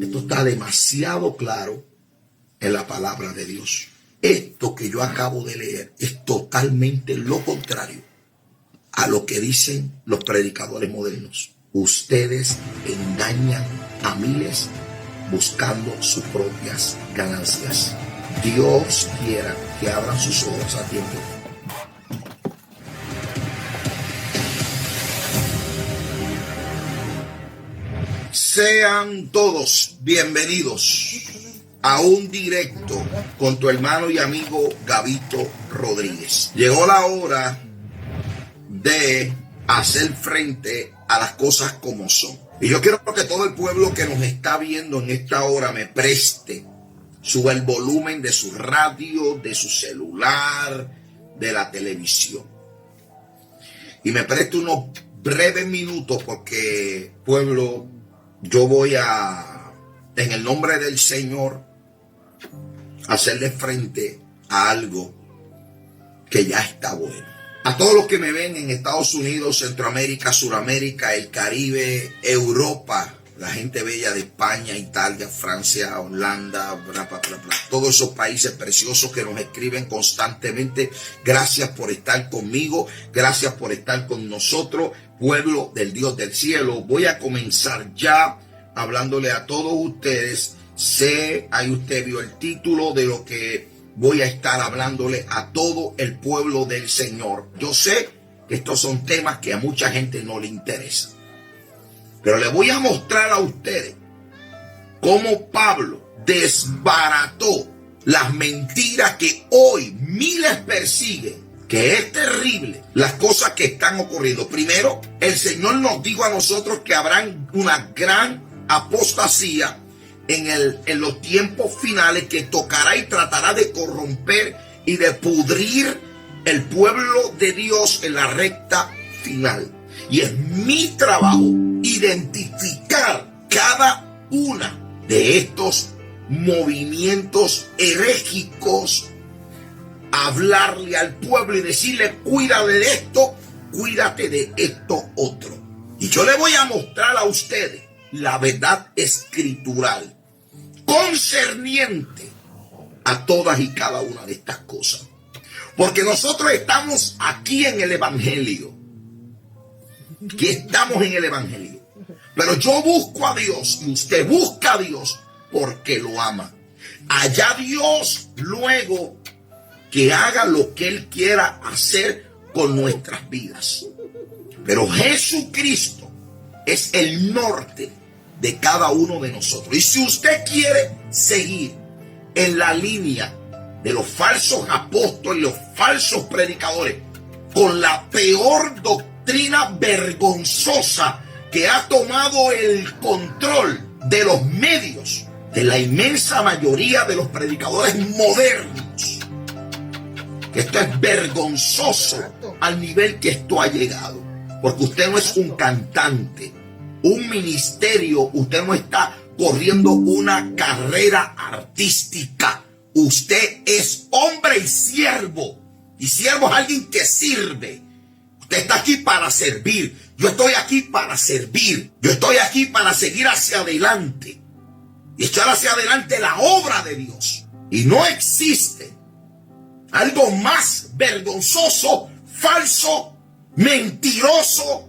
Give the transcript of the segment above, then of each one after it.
Esto está demasiado claro en la palabra de Dios. Esto que yo acabo de leer es totalmente lo contrario a lo que dicen los predicadores modernos. Ustedes engañan a miles buscando sus propias ganancias. Dios quiera que abran sus ojos a tiempo. Sean todos bienvenidos a un directo con tu hermano y amigo Gabito Rodríguez. Llegó la hora de hacer frente a las cosas como son. Y yo quiero que todo el pueblo que nos está viendo en esta hora me preste, suba el volumen de su radio, de su celular, de la televisión. Y me preste unos breves minutos porque, pueblo, yo voy a, en el nombre del Señor, hacerle frente a algo que ya está bueno. A todos los que me ven en Estados Unidos, Centroamérica, Suramérica, el Caribe, Europa, la gente bella de España, Italia, Francia, Holanda, todos esos países preciosos que nos escriben constantemente. Gracias por estar conmigo, gracias por estar con nosotros, pueblo del Dios del cielo. Voy a comenzar ya hablándole a todos ustedes. Ahí usted vio el título de lo que voy a estar hablándole a todo el pueblo del Señor. Yo sé que estos son temas que a mucha gente no le interesan, pero le voy a mostrar a ustedes cómo Pablo desbarató las mentiras que hoy miles persiguen, que es terrible las cosas que están ocurriendo. Primero, el Señor nos dijo a nosotros que habrán una gran apostasía en los tiempos finales, que tocará y tratará de corromper y de pudrir el pueblo de Dios en la recta final. Y es mi trabajo identificar cada una de estos movimientos herégicos, hablarle al pueblo y decirle: cuídate de esto, cuídate de esto otro. Y yo le voy a mostrar a ustedes la verdad escritural concerniente a todas y cada una de estas cosas. Porque nosotros estamos aquí en el Evangelio. Que estamos en el Evangelio. Pero yo busco a Dios y usted busca a Dios porque lo ama. Allá Dios luego que haga lo que Él quiera hacer con nuestras vidas. Pero Jesucristo es el norte de cada uno de nosotros. Y si usted quiere seguir en la línea de los falsos apóstoles, los falsos predicadores, con la peor doctrina vergonzosa que ha tomado el control de los medios, de la inmensa mayoría de los predicadores modernos, que esto es vergonzoso al nivel que esto ha llegado. Porque usted no es un cantante, un ministerio, usted no está corriendo una carrera artística. Usted es hombre y siervo. Y siervo es alguien que sirve. Usted está aquí para servir. Yo estoy aquí para servir. Yo estoy aquí para seguir hacia adelante y echar hacia adelante la obra de Dios. Y no existe algo más vergonzoso, falso, mentiroso,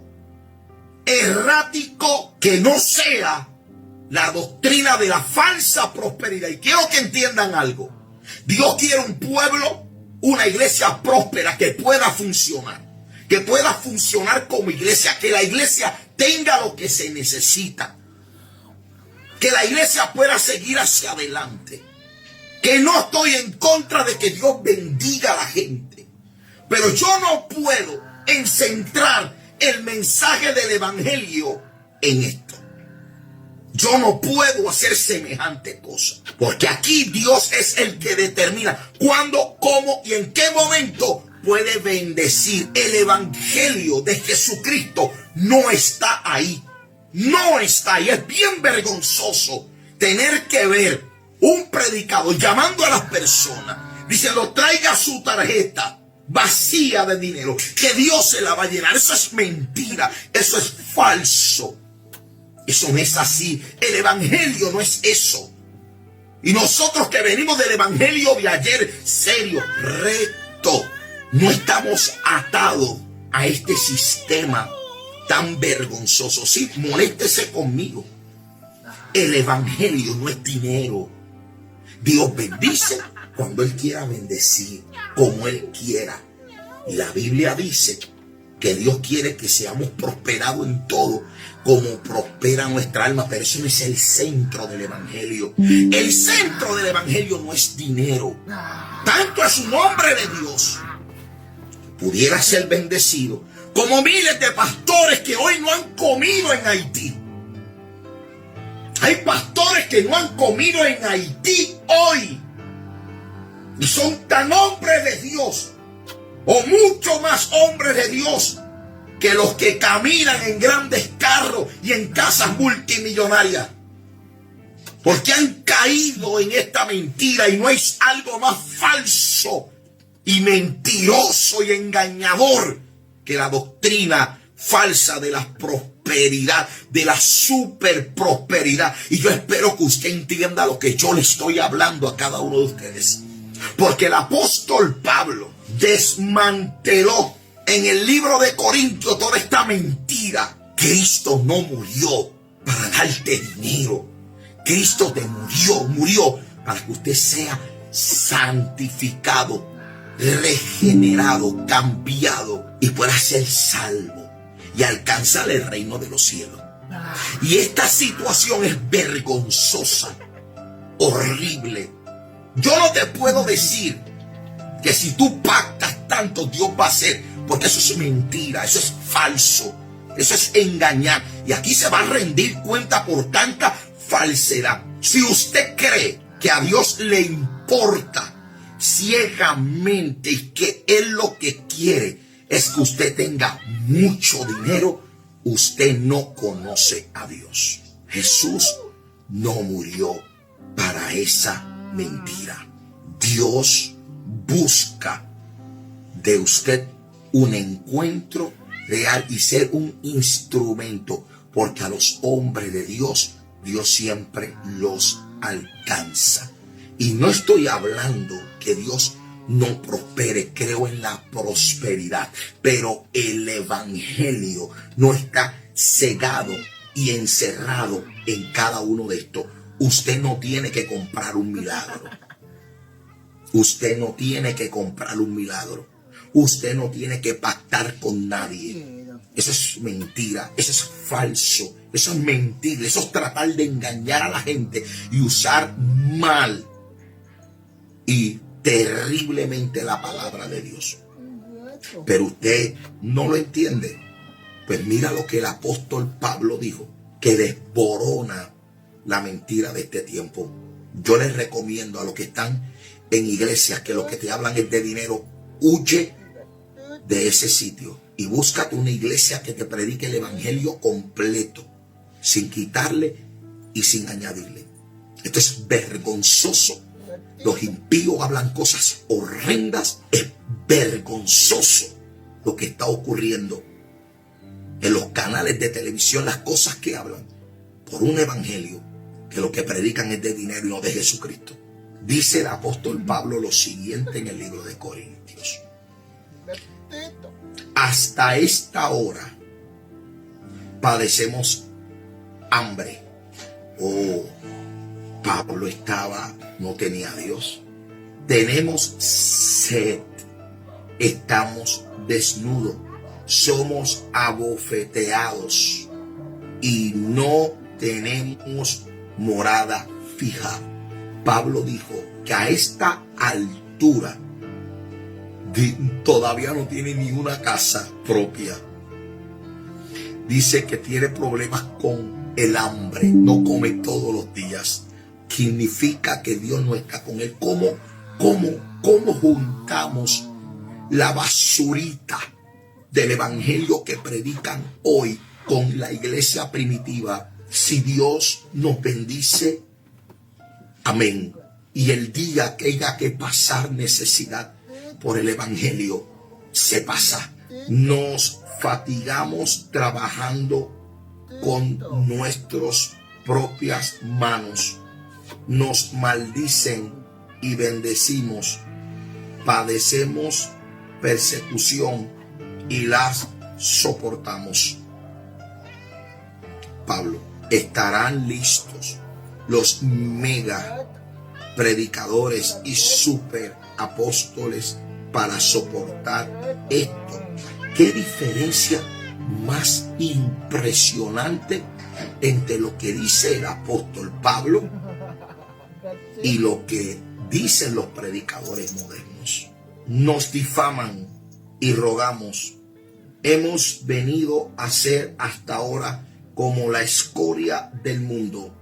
errático, que no sea la doctrina de la falsa prosperidad. Y quiero que entiendan algo: Dios quiere un pueblo, una iglesia próspera que pueda funcionar como iglesia, que la iglesia tenga lo que se necesita, que la iglesia pueda seguir hacia adelante. Que no estoy en contra de que Dios bendiga a la gente, pero yo no puedo centrar el mensaje del evangelio en esto. Yo no puedo hacer semejante cosa, porque aquí Dios es el que determina cuándo, cómo y en qué momento puede bendecir. El evangelio de Jesucristo no está ahí. No está ahí. Es bien vergonzoso tener que ver un predicador llamando a las personas, diciendo: traiga su tarjeta vacía de dinero, que Dios se la va a llenar. Eso es mentira, eso es falso. Eso no es así. El evangelio no es eso. Y nosotros que venimos del evangelio de ayer, serio, recto, no estamos atados a este sistema tan vergonzoso. Sí, moléstese conmigo. El evangelio no es dinero. Dios bendice cuando Él quiera bendecir, como Él quiera. Y la Biblia dice que Dios quiere que seamos prosperados en todo, como prospera nuestra alma, pero eso no es el centro del evangelio. El centro del evangelio no es dinero. Tanto es un hombre de Dios pudiera ser bendecido como miles de pastores que hoy no han comido en Haití. Hay pastores que no han comido en Haití hoy y son tan hombres de Dios, o mucho más hombres de Dios, que los que caminan en grandes carros y en casas multimillonarias, porque han caído en esta mentira. Y no es algo más falso y mentiroso y engañador que la doctrina falsa de la prosperidad, de la super prosperidad. Y yo espero que usted entienda lo que yo le estoy hablando a cada uno de ustedes, porque el apóstol Pablo desmanteló en el libro de Corintios toda esta mentira. Cristo no murió para darte dinero. Cristo te murió para que usted sea santificado, regenerado, cambiado y pueda ser salvo y alcanzar el reino de los cielos. Y esta situación es vergonzosa, horrible. Yo no te puedo decir que si tú pactas tanto Dios va a hacer, porque eso es mentira, eso es falso, eso es engañar. Y aquí se va a rendir cuenta por tanta falsedad. Si usted cree que a Dios le importa ciegamente y que Él lo que quiere es que usted tenga mucho dinero, usted no conoce a Dios. Jesús no murió para esa mentira. Dios busca de usted un encuentro real y ser un instrumento, porque a los hombres de Dios, Dios siempre los alcanza. Y no estoy hablando que Dios no prospere, creo en la prosperidad, pero el evangelio no está cegado y encerrado en cada uno de estos. Usted no tiene que comprar un milagro. Usted no tiene que comprar un milagro. Usted no tiene que pactar con nadie. Eso es mentira, eso es falso, eso es mentir, eso es tratar de engañar a la gente y usar mal y terriblemente la palabra de Dios. Pero usted no lo entiende. Pues mira lo que el apóstol Pablo dijo, que desborona la mentira de este tiempo. Yo les recomiendo a los que están en iglesias que lo que te hablan es de dinero, huye de ese sitio y búscate una iglesia que te predique el evangelio completo, sin quitarle y sin añadirle. Esto es vergonzoso. Los impíos hablan cosas horrendas. Es vergonzoso lo que está ocurriendo en los canales de televisión, las cosas que hablan por un evangelio que lo que predican es de dinero y no de Jesucristo. Dice el apóstol Pablo lo siguiente en el libro de Corintios: hasta esta hora padecemos hambre. Oh, Pablo no tenía a Dios. Tenemos sed, estamos desnudos, somos abofeteados y no tenemos morada fija. Pablo dijo que a esta altura todavía no tiene ni una casa propia. Dice que tiene problemas con el hambre, no come todos los días. Significa que Dios no está con él. ¿Cómo juntamos la basurita del evangelio que predican hoy con la iglesia primitiva? Si Dios nos bendice, amén. Y el día que haya que pasar necesidad por el evangelio, se pasa. Nos fatigamos trabajando con nuestras propias manos. Nos maldicen y bendecimos. Padecemos persecución y las soportamos. Pablo, ¿estarán listos los mega predicadores y super apóstoles para soportar esto? ¿Qué diferencia más impresionante entre lo que dice el apóstol Pablo y lo que dicen los predicadores modernos? Nos difaman y rogamos. Hemos venido a ser hasta ahora como la escoria del mundo,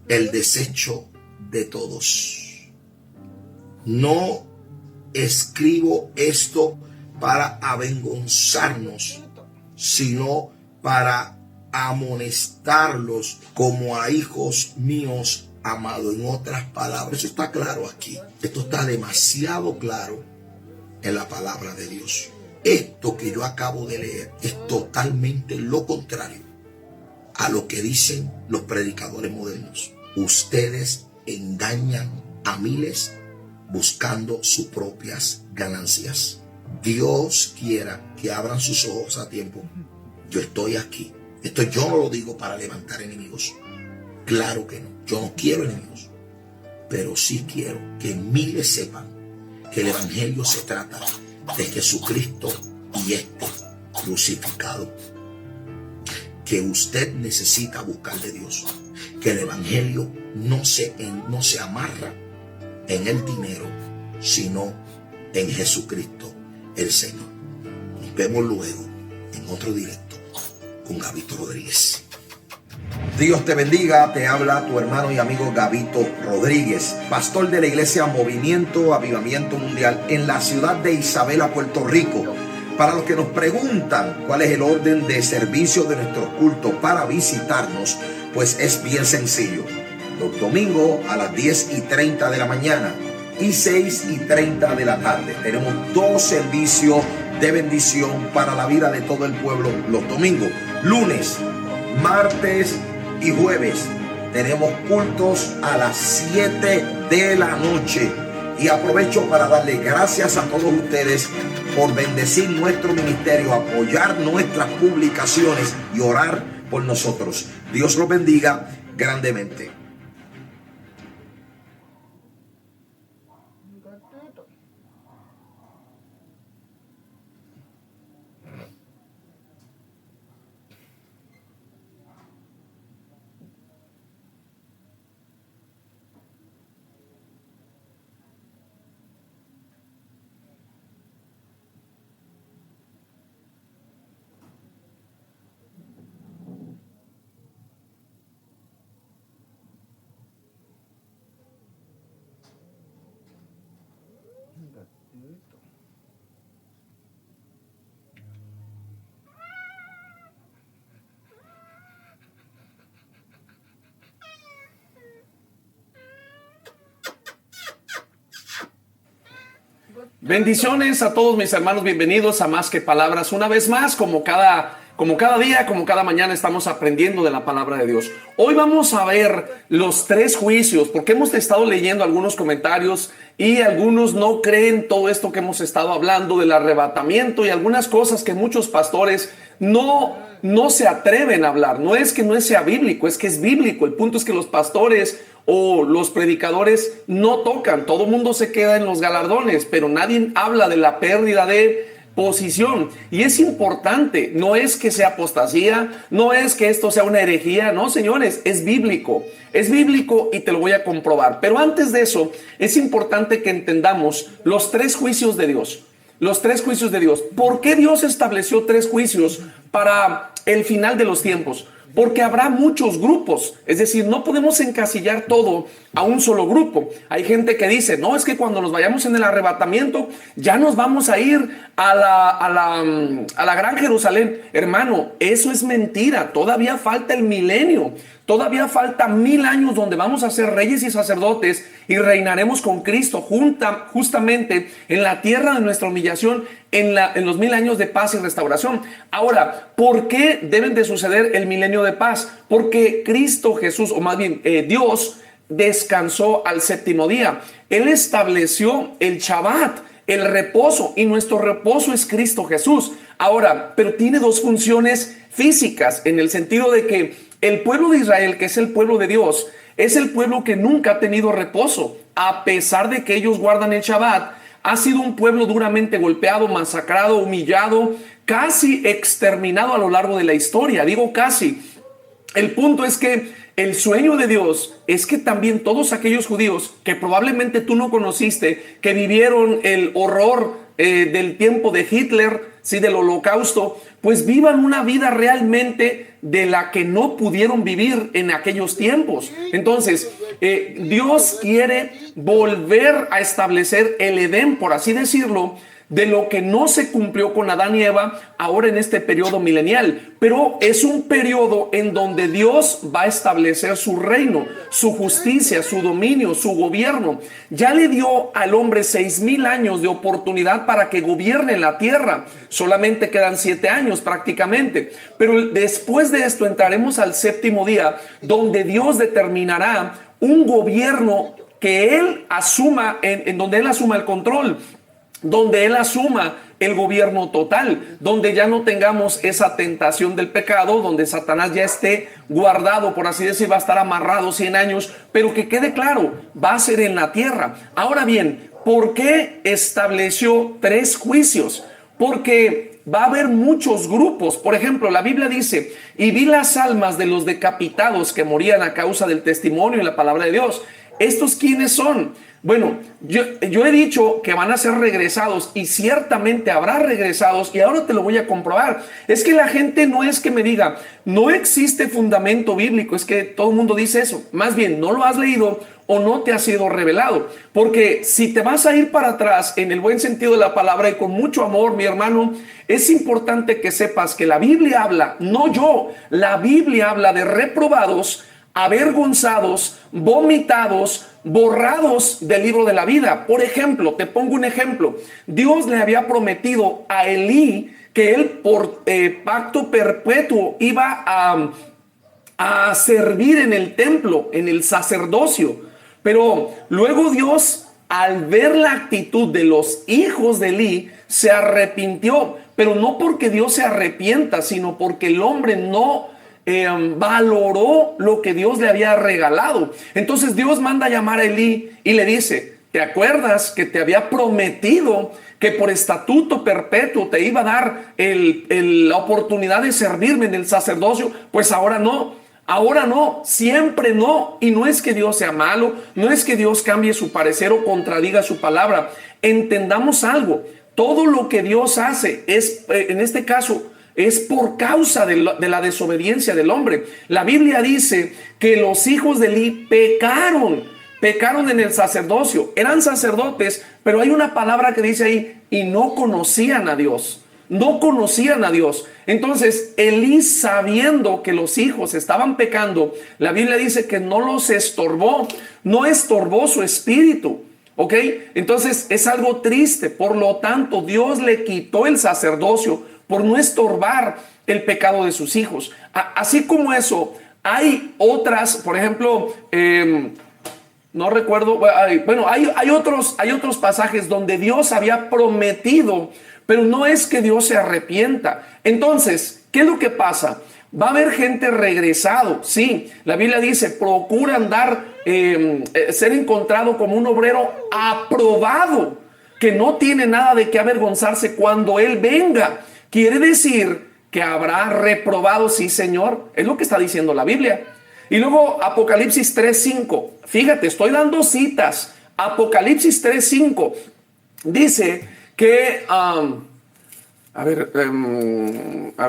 el desecho de todos. No escribo esto para avergonzarnos, sino para amonestarlos como a hijos míos amados. En otras palabras, eso está claro aquí. Esto está demasiado claro en la palabra de Dios. Esto que yo acabo de leer es totalmente lo contrario a lo que dicen los predicadores modernos. Ustedes engañan a miles buscando sus propias ganancias. Dios quiera que abran sus ojos a tiempo. Yo estoy aquí. Esto yo no lo digo para levantar enemigos. Claro que no. Yo no quiero enemigos. Pero sí quiero que miles sepan que el evangelio se trata de Jesucristo y este crucificado. Que usted necesita buscar de Dios. Que el evangelio no se amarra en el dinero, sino en Jesucristo el Señor. Nos vemos luego en otro directo con Gabito Rodríguez. Dios te bendiga, te habla tu hermano y amigo Gabito Rodríguez, pastor de la iglesia Movimiento Avivamiento Mundial en la ciudad de Isabela, Puerto Rico. Para los que nos preguntan cuál es el orden de servicio de nuestro culto para visitarnos, pues es bien sencillo. Los domingos a las 10:30 de la mañana y 6:30 de la tarde. Tenemos 2 servicios de bendición para la vida de todo el pueblo los domingos. Lunes, martes y jueves tenemos cultos a las 7 de la noche. Y aprovecho para darle gracias a todos ustedes por bendecir nuestro ministerio, apoyar nuestras publicaciones y orar por nosotros. Dios los bendiga grandemente. Bendiciones a todos mis hermanos, bienvenidos a Más que Palabras. Una vez más, como cada día, como cada mañana, estamos aprendiendo de la palabra de Dios. Hoy vamos a ver los 3 juicios, porque hemos estado leyendo algunos comentarios y algunos no creen todo esto que hemos estado hablando del arrebatamiento y algunas cosas que muchos pastores no se atreven a hablar. No es que no sea bíblico, es que es bíblico. El punto es que los pastores o los predicadores no tocan. Todo el mundo se queda en los galardones, pero nadie habla de la pérdida de posición. Y es importante, no es que sea apostasía, no es que esto sea una herejía, no, señores, es bíblico y te lo voy a comprobar. Pero antes de eso, es importante que entendamos los 3 juicios de Dios. Los 3 juicios de Dios. ¿Por qué Dios estableció 3 juicios para el final de los tiempos? Porque habrá muchos grupos, es decir, no podemos encasillar todo a un solo grupo. Hay gente que dice, no, es que cuando nos vayamos en el arrebatamiento, ya nos vamos a ir a la gran Jerusalén. Hermano, eso es mentira, todavía falta el milenio. Todavía falta 1000 años donde vamos a ser reyes y sacerdotes y reinaremos con Cristo justamente en la tierra de nuestra humillación, en los 1000 años de paz y restauración. Ahora, Ahora, ¿por qué deben de suceder el milenio de paz? Porque Cristo Jesús, o más bien Dios, descansó al séptimo día. Él estableció el Shabbat, el reposo, y nuestro reposo es Cristo Jesús. Ahora, pero tiene dos funciones físicas, en el sentido de que el pueblo de Israel, que es el pueblo de Dios, es el pueblo que nunca ha tenido reposo. A pesar de que ellos guardan el Shabbat, ha sido un pueblo duramente golpeado, masacrado, humillado, casi exterminado a lo largo de la historia. Digo casi. El punto es que el sueño de Dios es que también todos aquellos judíos que probablemente tú no conociste, que vivieron el horror del tiempo de Hitler, sí, del holocausto, pues vivan una vida realmente de la que no pudieron vivir en aquellos tiempos. Entonces, Dios quiere volver a establecer el Edén, por así decirlo, de lo que no se cumplió con Adán y Eva ahora en este periodo milenial. Pero es un periodo en donde Dios va a establecer su reino, su justicia, su dominio, su gobierno. Ya le dio al hombre 6,000 años de oportunidad para que gobierne la tierra. Solamente quedan 7 años prácticamente. Pero después de esto entraremos al séptimo día, donde Dios determinará un gobierno que Él asuma, en donde Él asuma el control, donde Él asuma el gobierno total, donde ya no tengamos esa tentación del pecado, donde Satanás ya esté guardado, por así decir, va a estar amarrado 100 años, pero que quede claro, va a ser en la tierra. Ahora bien, ¿por qué estableció 3 juicios? Porque va a haber muchos grupos. Por ejemplo, la Biblia dice, y vi las almas de los decapitados que morían a causa del testimonio y la palabra de Dios. ¿Estos quiénes son? Bueno, yo he dicho que van a ser regresados y ciertamente habrá regresados, y ahora te lo voy a comprobar. Es que la gente no es que me diga, no existe fundamento bíblico, es que todo el mundo dice eso. Más bien, no lo has leído o no te ha sido revelado. Porque si te vas a ir para atrás en el buen sentido de la palabra y con mucho amor, mi hermano, es importante que sepas que la Biblia habla, no yo, la Biblia habla de reprobados, avergonzados, vomitados, borrados del libro de la vida. Por ejemplo, te pongo un ejemplo. Dios le había prometido a Elí que él por pacto perpetuo iba a servir en el templo, en el sacerdocio. Pero luego Dios, al ver la actitud de los hijos de Elí, se arrepintió. Pero no porque Dios se arrepienta, sino porque el hombre no valoró lo que Dios le había regalado. Entonces Dios manda a llamar a Elí y le dice, ¿te acuerdas que te había prometido que por estatuto perpetuo te iba a dar la oportunidad de servirme en el sacerdocio? Pues ahora no, siempre no. Y no es que Dios sea malo, no es que Dios cambie su parecer o contradiga su palabra. Entendamos algo, todo lo que Dios hace es, en este caso, es por causa de la desobediencia del hombre. La Biblia dice que los hijos de Elí pecaron en el sacerdocio. Eran sacerdotes, pero hay una palabra que dice ahí, y no conocían a Dios. No conocían a Dios. Entonces, Elí, sabiendo que los hijos estaban pecando, la Biblia dice que no los estorbó, no estorbó su espíritu. ¿Ok? Entonces, es algo triste. Por lo tanto, Dios le quitó el sacerdocio por no estorbar el pecado de sus hijos. Así como eso, hay otras, por ejemplo, no recuerdo, bueno, hay otros pasajes donde Dios había prometido, pero no es que Dios se arrepienta. Entonces, ¿qué es lo que pasa? Va a haber gente regresado, sí. La Biblia dice, procura andar, ser encontrado como un obrero aprobado, que no tiene nada de qué avergonzarse cuando Él venga. Quiere decir que habrá reprobado, sí, Señor. Es lo que está diciendo la Biblia. Y luego Apocalipsis 3:5. Fíjate, estoy dando citas. Apocalipsis 3:5 dice que,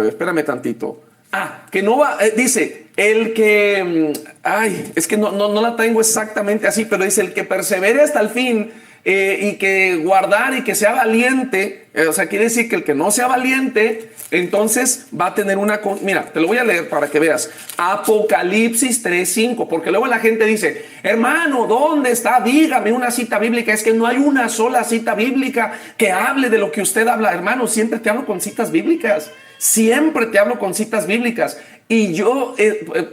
espérame tantito. Que no va, dice, el que, es que no la tengo exactamente así, pero dice, el que persevere hasta el fin, y que guardar y que sea valiente, o sea, quiere decir que el que no sea valiente, entonces va a tener una... Mira, te lo voy a leer para que veas. Apocalipsis 3:5, porque luego la gente dice, hermano, ¿dónde está? Dígame una cita bíblica. Es que no hay una sola cita bíblica que hable de lo que usted habla. Hermano, siempre te hablo con citas bíblicas. Siempre te hablo con citas bíblicas y yo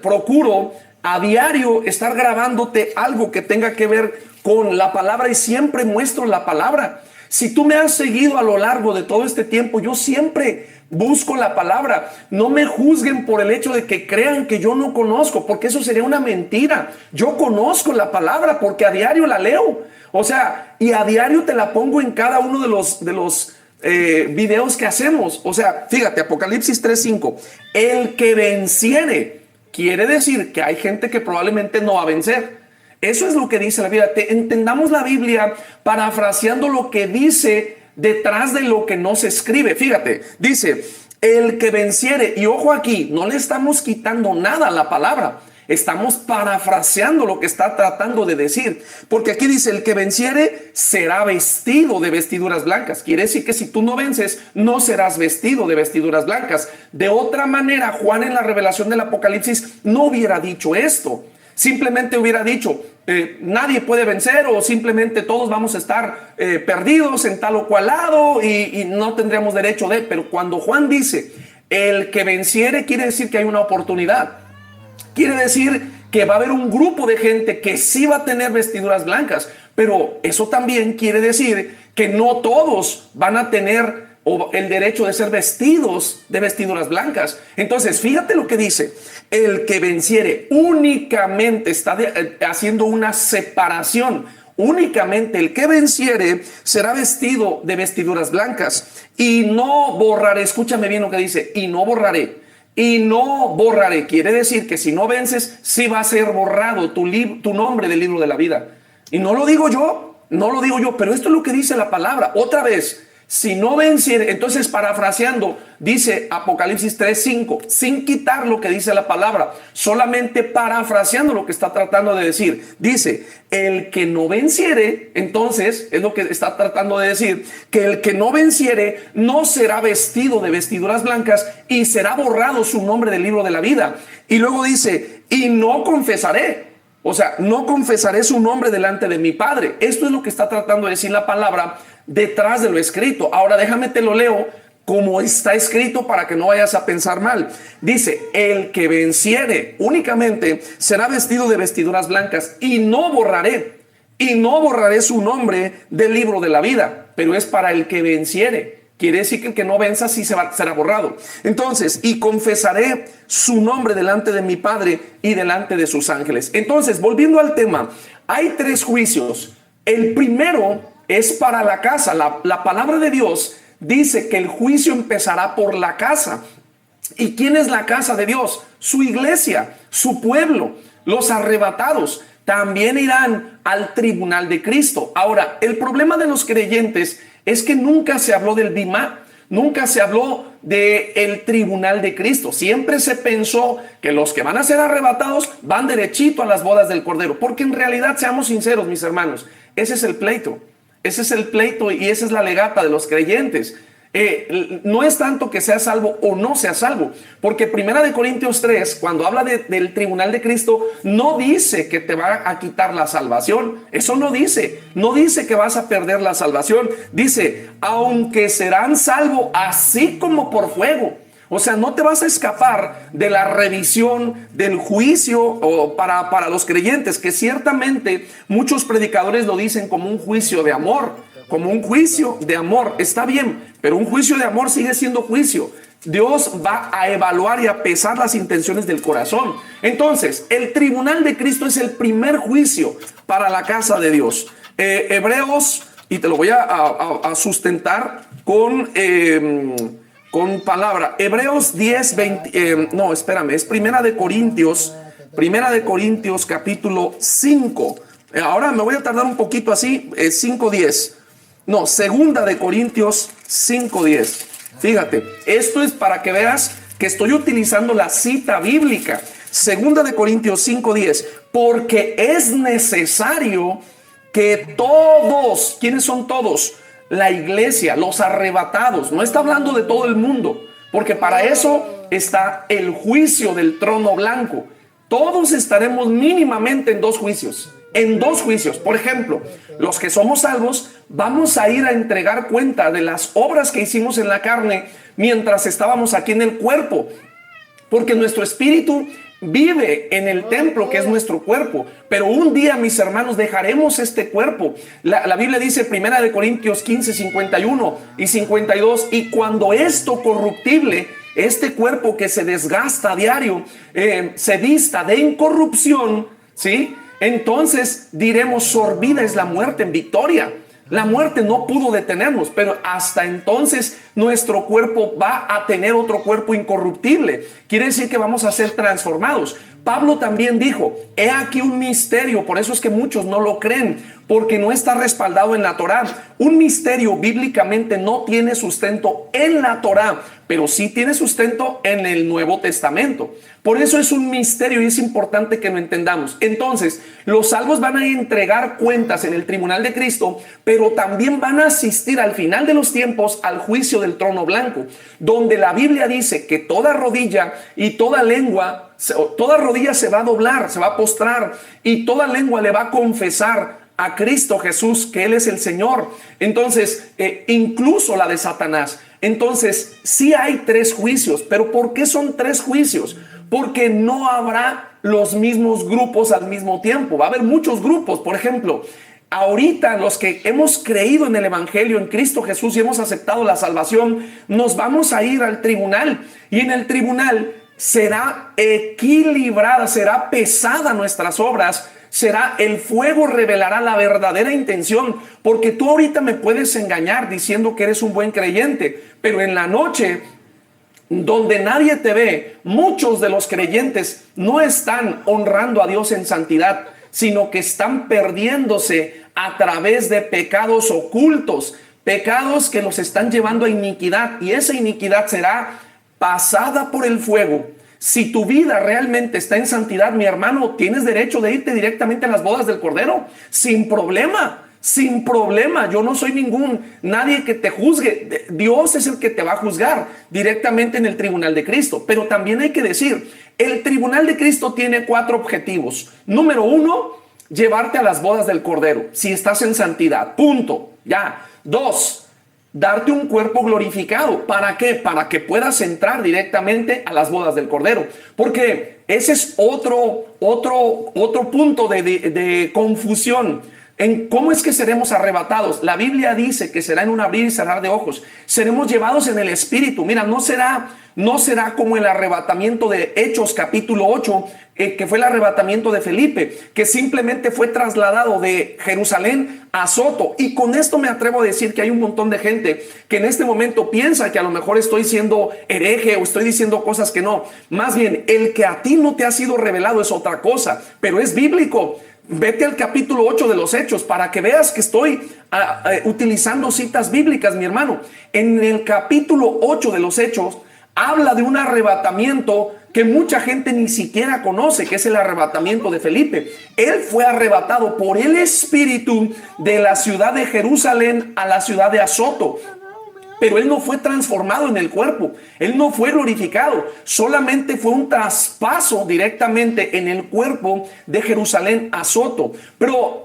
procuro a diario estar grabándote algo que tenga que ver con la palabra y siempre muestro la palabra. Si tú me has seguido a lo largo de todo este tiempo, yo siempre busco la palabra. No me juzguen por el hecho de que crean que yo no conozco, porque eso sería una mentira. Yo conozco la palabra porque a diario la leo. O sea, y a diario te la pongo en cada uno de los videos que hacemos. O sea, fíjate, Apocalipsis 3:5. El que venciere, quiere decir que hay gente que probablemente no va a vencer. Eso es lo que dice la Biblia. Entendamos la Biblia parafraseando lo que dice detrás de lo que no se escribe. Fíjate, dice, el que venciere, y ojo aquí, no le estamos quitando nada a la palabra. Estamos parafraseando lo que está tratando de decir. Porque aquí dice, el que venciere será vestido de vestiduras blancas. Quiere decir que si tú no vences, no serás vestido de vestiduras blancas. De otra manera, Juan en la revelación del Apocalipsis no hubiera dicho esto. Simplemente hubiera dicho, nadie puede vencer, o simplemente todos vamos a estar perdidos en tal o cual lado y no tendríamos derecho de. Pero cuando Juan dice, el que venciere, quiere decir que hay una oportunidad. Quiere decir que va a haber un grupo de gente que sí va a tener vestiduras blancas, pero eso también quiere decir que no todos van a tener el derecho de ser vestidos de vestiduras blancas. Entonces, fíjate lo que dice, el que venciere únicamente está haciendo una separación. Únicamente el que venciere será vestido de vestiduras blancas y no borraré. Escúchame bien lo que dice, y no borraré. Y no borraré, quiere decir que si no vences, sí va a ser borrado tu nombre del libro de la vida. Y no lo digo yo, pero esto es lo que dice la palabra. Otra vez, si no venciere, entonces parafraseando, dice Apocalipsis 3:5, sin quitar lo que dice la palabra, solamente parafraseando lo que está tratando de decir. Dice, el que no venciere, entonces, es lo que está tratando de decir, que el que no venciere no será vestido de vestiduras blancas y será borrado su nombre del libro de la vida. Y luego dice, y no confesaré. O sea, no confesaré su nombre delante de mi Padre. Esto es lo que está tratando de decir la palabra detrás de lo escrito. Ahora déjame te lo leo como está escrito para que no vayas a pensar mal. Dice, el que venciere únicamente será vestido de vestiduras blancas y no borraré su nombre del libro de la vida. Pero es para el que venciere. Quiere decir que el que no venza sí será borrado. Entonces, y confesaré su nombre delante de mi Padre y delante de sus ángeles. Entonces, volviendo al tema, hay 3 juicios. El primero es para la casa. La palabra de Dios dice que el juicio empezará por la casa. ¿Y quién es la casa de Dios? Su iglesia, su pueblo, los arrebatados. También irán al tribunal de Cristo. Ahora, el problema de los creyentes es que nunca se habló del Bimá, nunca se habló del tribunal de Cristo. Siempre se pensó que los que van a ser arrebatados van derechito a las bodas del Cordero, porque en realidad, seamos sinceros, mis hermanos, ese es el pleito y esa es la legata de los creyentes. No es tanto que sea salvo o no sea salvo, porque 1 Corintios 3, cuando habla del tribunal de Cristo, no dice que te va a quitar la salvación. Eso no dice que vas a perder la salvación. Dice, aunque serán salvos así como por fuego. O sea, no te vas a escapar de la revisión del juicio o para los creyentes, que ciertamente muchos predicadores lo dicen como un juicio de amor. Como un juicio de amor, está bien, pero un juicio de amor sigue siendo juicio. Dios va a evaluar y a pesar las intenciones del corazón. Entonces, el tribunal de Cristo es el primer juicio para la casa de Dios. Hebreos, y te lo voy a sustentar con palabra. Hebreos 10, 20, no, espérame, es Primera de Corintios capítulo 5. Ahora me voy a tardar un poquito así, 5:10. No, Segunda de Corintios 5:10. Fíjate, esto es para que veas que estoy utilizando la cita bíblica. Segunda de Corintios 5:10. Porque es necesario que todos, ¿quiénes son todos? La iglesia, los arrebatados. No está hablando de todo el mundo, porque para eso está el juicio del trono blanco. Todos estaremos mínimamente en 2 juicios. en dos juicios. Por ejemplo, los que somos salvos vamos a ir a entregar cuenta de las obras que hicimos en la carne mientras estábamos aquí en el cuerpo, porque nuestro espíritu vive en el templo que es nuestro cuerpo, pero un día, mis hermanos, dejaremos este cuerpo. La Biblia dice, 1 Corintios 15, 51 y 52, y cuando esto corruptible, este cuerpo que se desgasta a diario, se vista de incorrupción, ¿sí? Entonces diremos, sorbida es la muerte en victoria. La muerte no pudo detenernos, pero hasta entonces nuestro cuerpo va a tener otro cuerpo incorruptible. Quiere decir que vamos a ser transformados. Pablo también dijo, he aquí un misterio, por eso es que muchos no lo creen, porque no está respaldado en la Torá. Un misterio bíblicamente no tiene sustento en la Torá, pero sí tiene sustento en el Nuevo Testamento. Por eso es un misterio y es importante que lo entendamos. Entonces, los salvos van a entregar cuentas en el tribunal de Cristo, pero también van a asistir al final de los tiempos al juicio del trono blanco, donde la Biblia dice que toda rodilla y toda lengua, toda rodilla se va a doblar, se va a postrar, y toda lengua le va a confesar a Cristo Jesús que Él es el Señor. Entonces, incluso la de Satanás. Entonces, sí hay tres juicios. ¿Pero por qué son tres juicios? Porque no habrá los mismos grupos al mismo tiempo. Va a haber muchos grupos. Por ejemplo, ahorita los que hemos creído en el Evangelio, en Cristo Jesús, y hemos aceptado la salvación, nos vamos a ir al tribunal. Y en el tribunal será equilibrada, será pesada nuestras obras, será el fuego, revelará la verdadera intención, porque tú ahorita me puedes engañar diciendo que eres un buen creyente, pero en la noche, donde nadie te ve, muchos de los creyentes no están honrando a Dios en santidad, sino que están perdiéndose a través de pecados ocultos, pecados que los están llevando a iniquidad, y esa iniquidad será pasada por el fuego. Si tu vida realmente está en santidad, mi hermano, tienes derecho de irte directamente a las bodas del Cordero, sin problema, sin problema. Yo no soy nadie que te juzgue. Dios es el que te va a juzgar directamente en el tribunal de Cristo. Pero también hay que decir, el tribunal de Cristo tiene 4 objetivos. Número 1, llevarte a las bodas del Cordero, si estás en santidad, punto, ya. 2, darte un cuerpo glorificado. ¿Para qué? Para que puedas entrar directamente a las bodas del Cordero. Porque ese es otro punto de confusión. En cómo es que seremos arrebatados. La Biblia dice que será en un abrir y cerrar de ojos. Seremos llevados en el Espíritu. Mira, no será como el arrebatamiento de Hechos capítulo 8, que fue el arrebatamiento de Felipe, que simplemente fue trasladado de Jerusalén a Azoto. Y con esto me atrevo a decir que hay un montón de gente que en este momento piensa que a lo mejor estoy siendo hereje o estoy diciendo cosas que no. Más bien, el que a ti no te ha sido revelado es otra cosa, pero es bíblico. Vete al capítulo 8 de los Hechos para que veas que estoy utilizando citas bíblicas, mi hermano. En el capítulo 8 de los Hechos habla de un arrebatamiento que mucha gente ni siquiera conoce, que es el arrebatamiento de Felipe. Él fue arrebatado por el Espíritu de la ciudad de Jerusalén a la ciudad de Azoto. Pero él no fue transformado en el cuerpo, él no fue glorificado, solamente fue un traspaso directamente en el cuerpo de Jerusalén a Azoto. Pero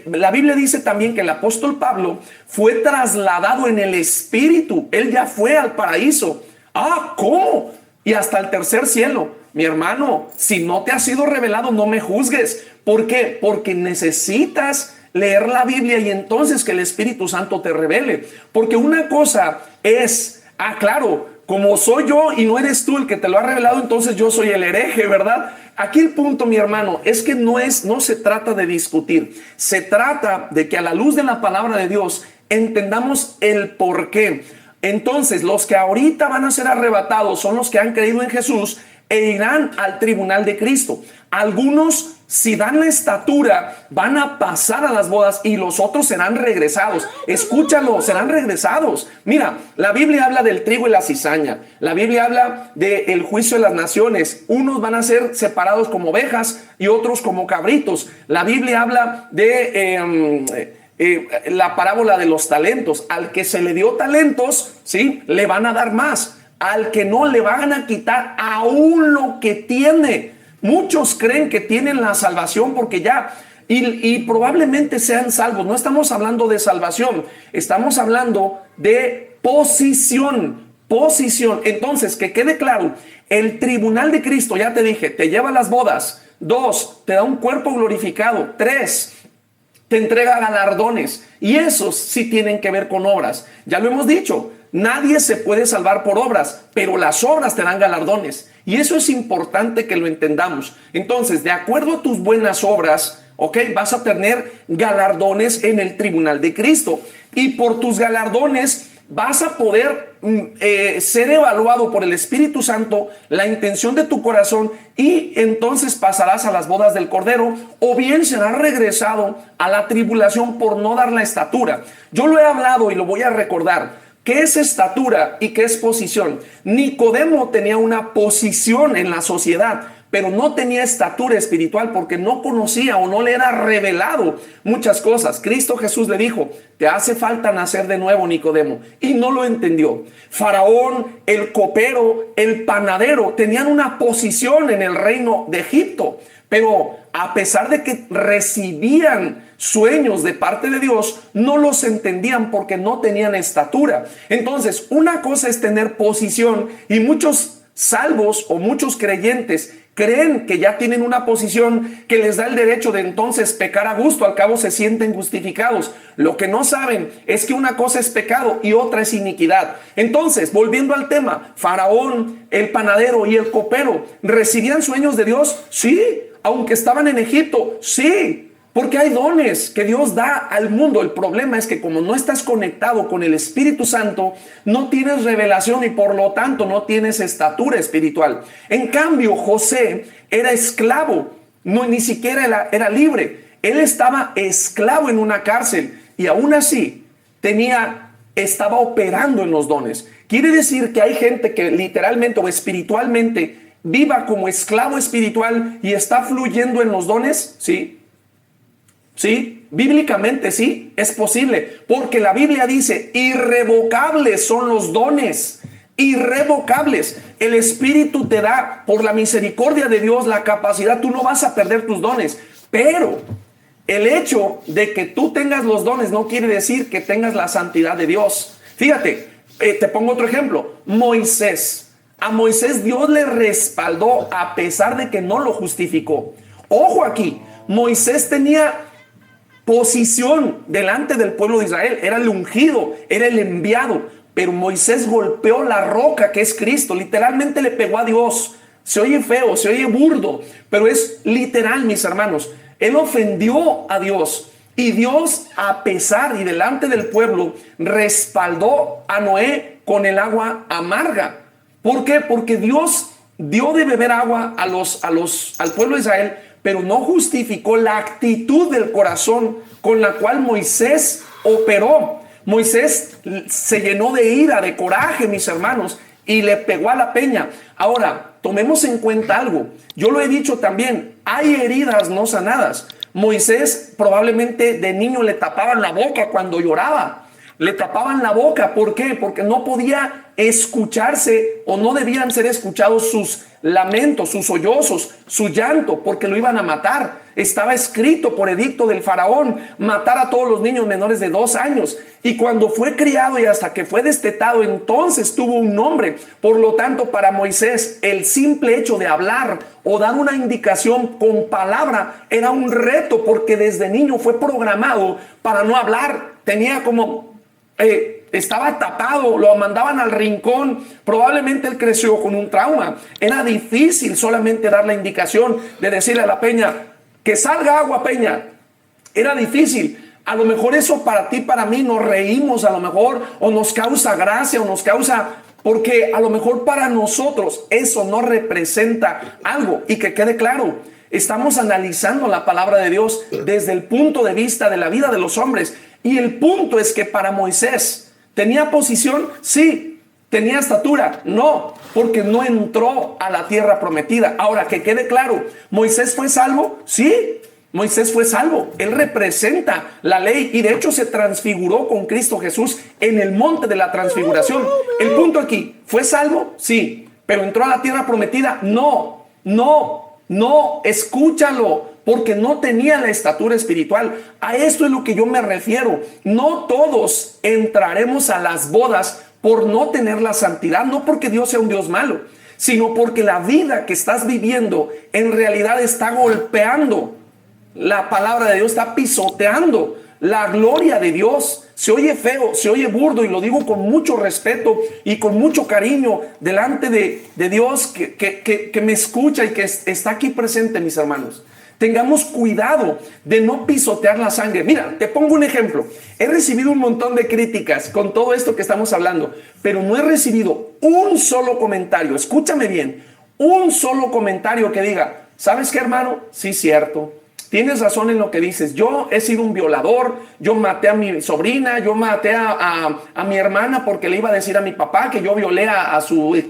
la Biblia dice también que el apóstol Pablo fue trasladado en el Espíritu, él ya fue al paraíso. Ah, ¿cómo? Y hasta el tercer cielo. Mi hermano, si no te ha sido revelado, no me juzgues. ¿Por qué? Porque necesitas leer la Biblia y entonces que el Espíritu Santo te revele. Porque una cosa es, claro, como soy yo y no eres tú el que te lo ha revelado, entonces yo soy el hereje, ¿verdad? Aquí el punto, mi hermano, es que no se trata de discutir. Se trata de que a la luz de la palabra de Dios entendamos el por qué. Entonces, los que ahorita van a ser arrebatados son los que han creído en Jesús e irán al tribunal de Cristo. Algunos, si dan la estatura, van a pasar a las bodas y los otros serán regresados. Escúchalo, serán regresados. Mira, la Biblia habla del trigo y la cizaña. La Biblia habla del juicio de las naciones. Unos van a ser separados como ovejas y otros como cabritos. La Biblia habla de la parábola de los talentos. Al que se le dio talentos, ¿sí?, le van a dar más. Al que no, le van a quitar aún lo que tiene. Muchos creen que tienen la salvación porque ya y probablemente sean salvos. No estamos hablando de salvación, estamos hablando de posición. Posición. Entonces, que quede claro, el tribunal de Cristo, ya te dije, te lleva a las bodas. 2, te da un cuerpo glorificado. 3, te entrega galardones. Y esos sí tienen que ver con obras. Ya lo hemos dicho, nadie se puede salvar por obras, pero las obras te dan galardones. Y eso es importante que lo entendamos. Entonces, de acuerdo a tus buenas obras, ok, vas a tener galardones en el tribunal de Cristo. Y por tus galardones vas a poder ser evaluado por el Espíritu Santo, la intención de tu corazón, y entonces pasarás a las bodas del Cordero, o bien serás regresado a la tribulación por no dar la estatura. Yo lo he hablado y lo voy a recordar. ¿Qué es estatura y qué es posición? Nicodemo tenía una posición en la sociedad, pero no tenía estatura espiritual porque no conocía o no le era revelado muchas cosas. Cristo Jesús le dijo, te hace falta nacer de nuevo, Nicodemo, y no lo entendió. Faraón, el copero, el panadero tenían una posición en el reino de Egipto, pero a pesar de que recibían sueños de parte de Dios, no los entendían porque no tenían estatura. Entonces, una cosa es tener posición, y muchos salvos o muchos creyentes creen que ya tienen una posición que les da el derecho de entonces pecar a gusto, al cabo se sienten justificados. Lo que no saben es que una cosa es pecado y otra es iniquidad. Entonces, volviendo al tema, Faraón, el panadero y el copero, ¿recibían sueños de Dios? Sí. Aunque estaban en Egipto, sí. Porque hay dones que Dios da al mundo. El problema es que como no estás conectado con el Espíritu Santo, no tienes revelación y por lo tanto no tienes estatura espiritual. En cambio, José era esclavo, no, ni siquiera era libre. Él estaba esclavo en una cárcel y aún así estaba operando en los dones. Quiere decir que hay gente que literalmente o espiritualmente viva como esclavo espiritual y está fluyendo en los dones, ¿sí? Sí, bíblicamente sí, es posible, porque la Biblia dice, irrevocables son los dones, irrevocables. El Espíritu te da, por la misericordia de Dios, la capacidad, tú no vas a perder tus dones, pero el hecho de que tú tengas los dones no quiere decir que tengas la santidad de Dios. Fíjate, te pongo otro ejemplo, Moisés. A Moisés Dios le respaldó a pesar de que no lo justificó. Ojo aquí, Moisés tenía posición delante del pueblo de Israel, era el ungido, era el enviado, pero Moisés golpeó la roca que es Cristo, literalmente le pegó a Dios. Se oye feo, se oye burdo, pero es literal, mis hermanos. Él ofendió a Dios y Dios, a pesar y delante del pueblo, respaldó a Noé con el agua amarga. ¿Por qué? Porque Dios dio de beber agua al pueblo de Israel, pero no justificó la actitud del corazón con la cual Moisés operó. Moisés se llenó de ira, de coraje, mis hermanos, y le pegó a la peña. Ahora, tomemos en cuenta algo. Yo lo he dicho también, hay heridas no sanadas. Moisés probablemente de niño le tapaban la boca cuando lloraba. Le tapaban la boca, ¿por qué? Porque no podía escucharse o no debían ser escuchados sus lamentos, sus sollozos, su llanto, porque lo iban a matar. Estaba escrito por edicto del faraón matar a todos los niños menores de 2 años. Y cuando fue criado y hasta que fue destetado, entonces tuvo un nombre. Por lo tanto, para Moisés, el simple hecho de hablar o dar una indicación con palabra era un reto, porque desde niño fue programado para no hablar. Tenía como... estaba tapado, lo mandaban al rincón. Probablemente él creció con un trauma. Era difícil solamente dar la indicación de decirle a la peña que salga agua, peña. Era difícil. A lo mejor eso para ti, para mí, nos reímos a lo mejor, o nos causa gracia, o nos causa, porque a lo mejor para nosotros eso no representa algo. Y que quede claro, estamos analizando la palabra de Dios desde el punto de vista de la vida de los hombres. Y el punto es que para Moisés, ¿tenía posición? Sí. ¿Tenía estatura? No, porque no entró a la tierra prometida. Ahora, que quede claro, ¿Moisés fue salvo? Sí, Moisés fue salvo. Él representa la ley y de hecho se transfiguró con Cristo Jesús en el monte de la transfiguración. El punto aquí, ¿fue salvo? Sí. ¿Pero entró a la tierra prometida? No, no, no, escúchalo. porque no tenía la estatura espiritual. A esto es lo que yo me refiero. No todos entraremos a las bodas por no tener la santidad, no porque Dios sea un Dios malo, sino porque la vida que estás viviendo en realidad está golpeando. La palabra de Dios está pisoteando la gloria de Dios. Se oye feo, se oye burdo, y lo digo con mucho respeto y con mucho cariño delante de Dios que me escucha y que está aquí presente, mis hermanos. Tengamos cuidado de no pisotear la sangre. Mira, te pongo un ejemplo. He recibido un montón de críticas con todo esto que estamos hablando, pero no he recibido un solo comentario. Escúchame bien, un solo comentario que diga: ¿sabes qué, hermano? Sí, cierto. Tienes razón en lo que dices. Yo he sido un violador, yo maté a mi sobrina, yo maté a mi hermana porque le iba a decir a mi papá que yo violé a su...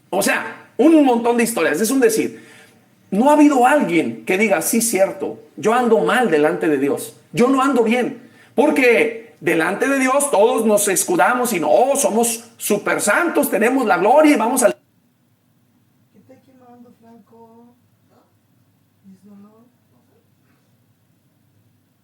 O sea, un montón de historias. Es un decir. No ha habido alguien que diga: sí, cierto, yo ando mal delante de Dios, yo no ando bien, porque delante de Dios todos nos escudamos y no, somos super santos, tenemos la gloria y vamos al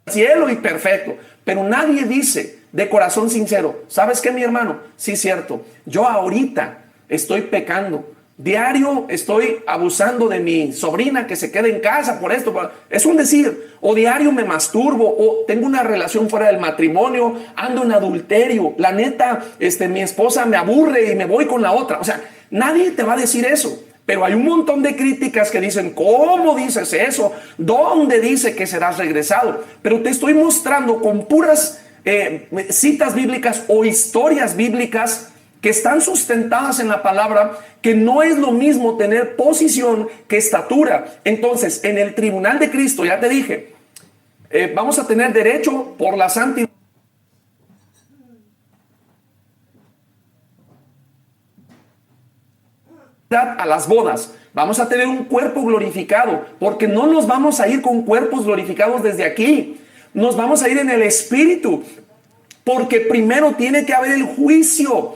cielo y perfecto. Pero nadie dice de corazón sincero: ¿sabes qué, mi hermano? Sí, cierto, yo ahorita estoy pecando. Diario estoy abusando de mi sobrina que se queda en casa por esto. Es un decir. O diario me masturbo, o tengo una relación fuera del matrimonio, ando en adulterio. La neta, mi esposa me aburre y me voy con la otra. O sea, nadie te va a decir eso. Pero hay un montón de críticas que dicen: ¿cómo dices eso? ¿Dónde dice que serás regresado? Pero te estoy mostrando con puras citas bíblicas o historias bíblicas que están sustentadas en la palabra, que no es lo mismo tener posición que estatura. Entonces, en el tribunal de Cristo, ya te dije, vamos a tener derecho por la santidad a las bodas. Vamos a tener un cuerpo glorificado, porque no nos vamos a ir con cuerpos glorificados desde aquí. Nos vamos a ir en el espíritu, porque primero tiene que haber el juicio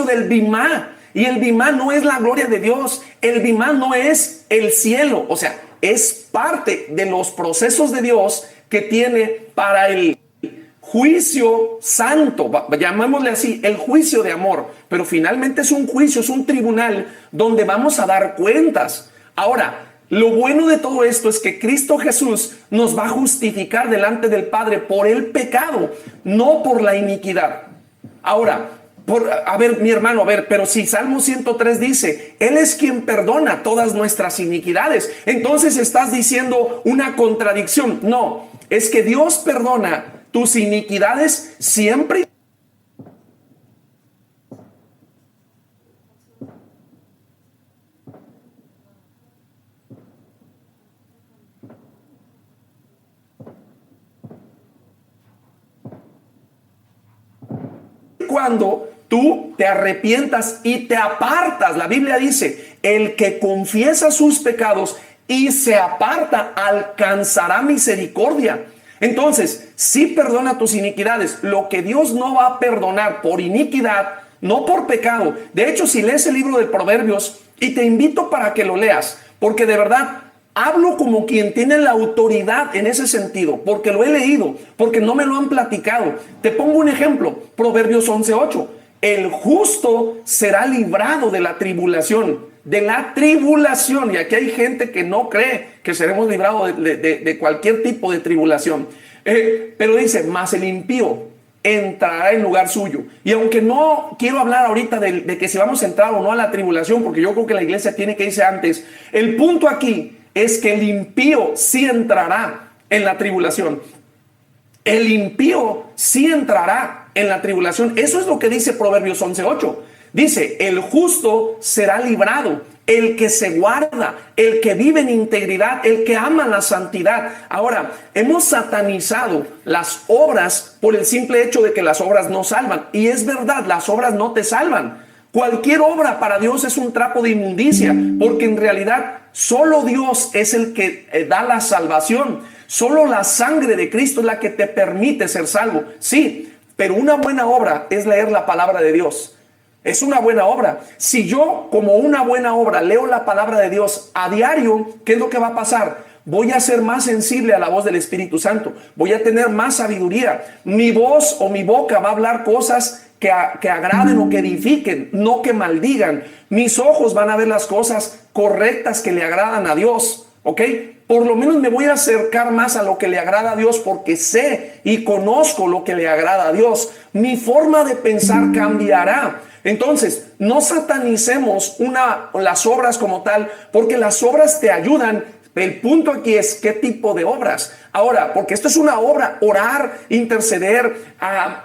del bimá. Y el bimá no es la gloria de Dios, el bimá no es el cielo. O sea, es parte de los procesos de Dios que tiene para el juicio santo, llamémosle así, el juicio de amor. Pero finalmente es un juicio, es un tribunal donde vamos a dar cuentas. Ahora, lo bueno de todo esto es que Cristo Jesús nos va a justificar delante del Padre por el pecado, no por la iniquidad. Ahora, a ver, mi hermano, pero si Salmo 103 dice: Él es quien perdona todas nuestras iniquidades, entonces estás diciendo una contradicción. No, es que Dios perdona tus iniquidades siempre. Cuando tú te arrepientas y te apartas. La Biblia dice: el que confiesa sus pecados y se aparta alcanzará misericordia. Entonces, sí perdona tus iniquidades. Lo que Dios no va a perdonar por iniquidad, no por pecado. De hecho, si lees el libro de Proverbios, y te invito para que lo leas, porque de verdad hablo como quien tiene la autoridad en ese sentido, porque lo he leído, porque no me lo han platicado. Te pongo un ejemplo, Proverbios 11:8. El justo será librado de la tribulación. De la tribulación. Y aquí hay gente que no cree que seremos librados de cualquier tipo de tribulación. Pero dice: mas el impío entrará en lugar suyo. Y aunque no quiero hablar ahorita de que si vamos a entrar o no a la tribulación, porque yo creo que la iglesia tiene que irse antes, el punto aquí es que el impío sí entrará en la tribulación. El impío sí entrará en la tribulación. Eso es lo que dice Proverbios 11:8. Dice: el justo será librado, el que se guarda, el que vive en integridad, el que ama la santidad. Ahora, hemos satanizado las obras por el simple hecho de que las obras no salvan. Y es verdad, las obras no te salvan. Cualquier obra para Dios es un trapo de inmundicia, porque en realidad solo Dios es el que da la salvación. Solo la sangre de Cristo es la que te permite ser salvo. Sí, pero una buena obra es leer la palabra de Dios. Es una buena obra. Si yo, como una buena obra, leo la palabra de Dios a diario, ¿qué es lo que va a pasar? voy a ser más sensible a la voz del Espíritu Santo, voy a tener más sabiduría. Mi voz o mi boca va a hablar cosas que agraden o que edifiquen, no que maldigan. Mis ojos van a ver las cosas correctas que le agradan a Dios, ¿ok? Por lo menos me voy a acercar más a lo que le agrada a Dios porque sé y conozco lo que le agrada a Dios. Mi forma de pensar cambiará. Entonces, no satanicemos las obras como tal, porque las obras te ayudan. El punto aquí es qué tipo de obras. Ahora, porque esto es una obra, orar, interceder,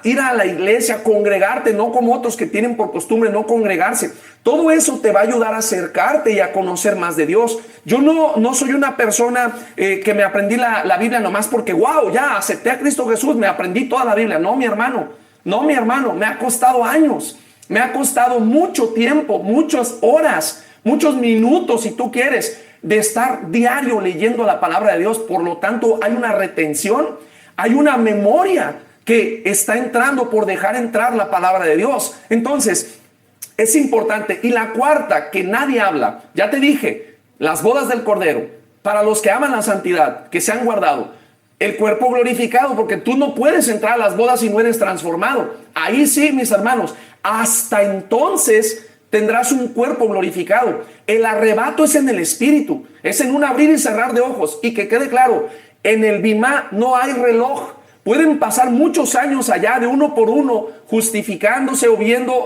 ir a la iglesia, congregarte, no como otros que tienen por costumbre no congregarse. Todo eso te va a ayudar a acercarte y a conocer más de Dios. Yo no soy una persona que me aprendí la Biblia nomás porque, wow, ya acepté a Cristo Jesús, me aprendí toda la Biblia. No, mi hermano, me ha costado años. Me ha costado mucho tiempo, muchas horas, muchos minutos, si tú quieres, de estar diario leyendo la palabra de Dios. Por lo tanto, hay una retención, hay una memoria que está entrando por dejar entrar la palabra de Dios. Entonces, es importante. Y la cuarta, que nadie habla, ya te dije, las bodas del Cordero, para los que aman la santidad, que se han guardado, el cuerpo glorificado, porque tú no puedes entrar a las bodas si no eres transformado. Ahí sí, mis hermanos, hasta entonces tendrás un cuerpo glorificado. El arrebato es en el espíritu, es en un abrir y cerrar de ojos. Y que quede claro, en el Bimá no hay reloj. Pueden pasar muchos años allá de uno por uno, justificándose o viendo,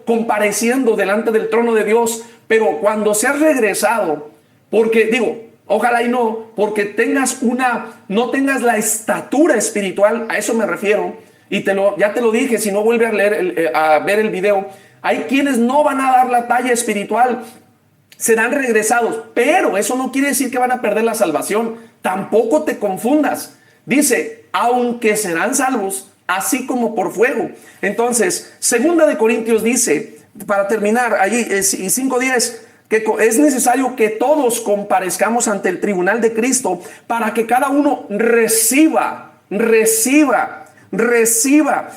compareciendo delante del trono de Dios. Pero cuando seas regresado, porque digo, ojalá y no, porque no tengas la estatura espiritual, a eso me refiero, y ya te lo dije, si no vuelve a ver el video, hay quienes no van a dar la talla espiritual, serán regresados, pero eso no quiere decir que van a perder la salvación, tampoco te confundas, dice, aunque serán salvos, así como por fuego. Entonces, 2 Corintios dice, para terminar, allí, y 5:10, que es necesario que todos comparezcamos ante el tribunal de Cristo para que cada uno reciba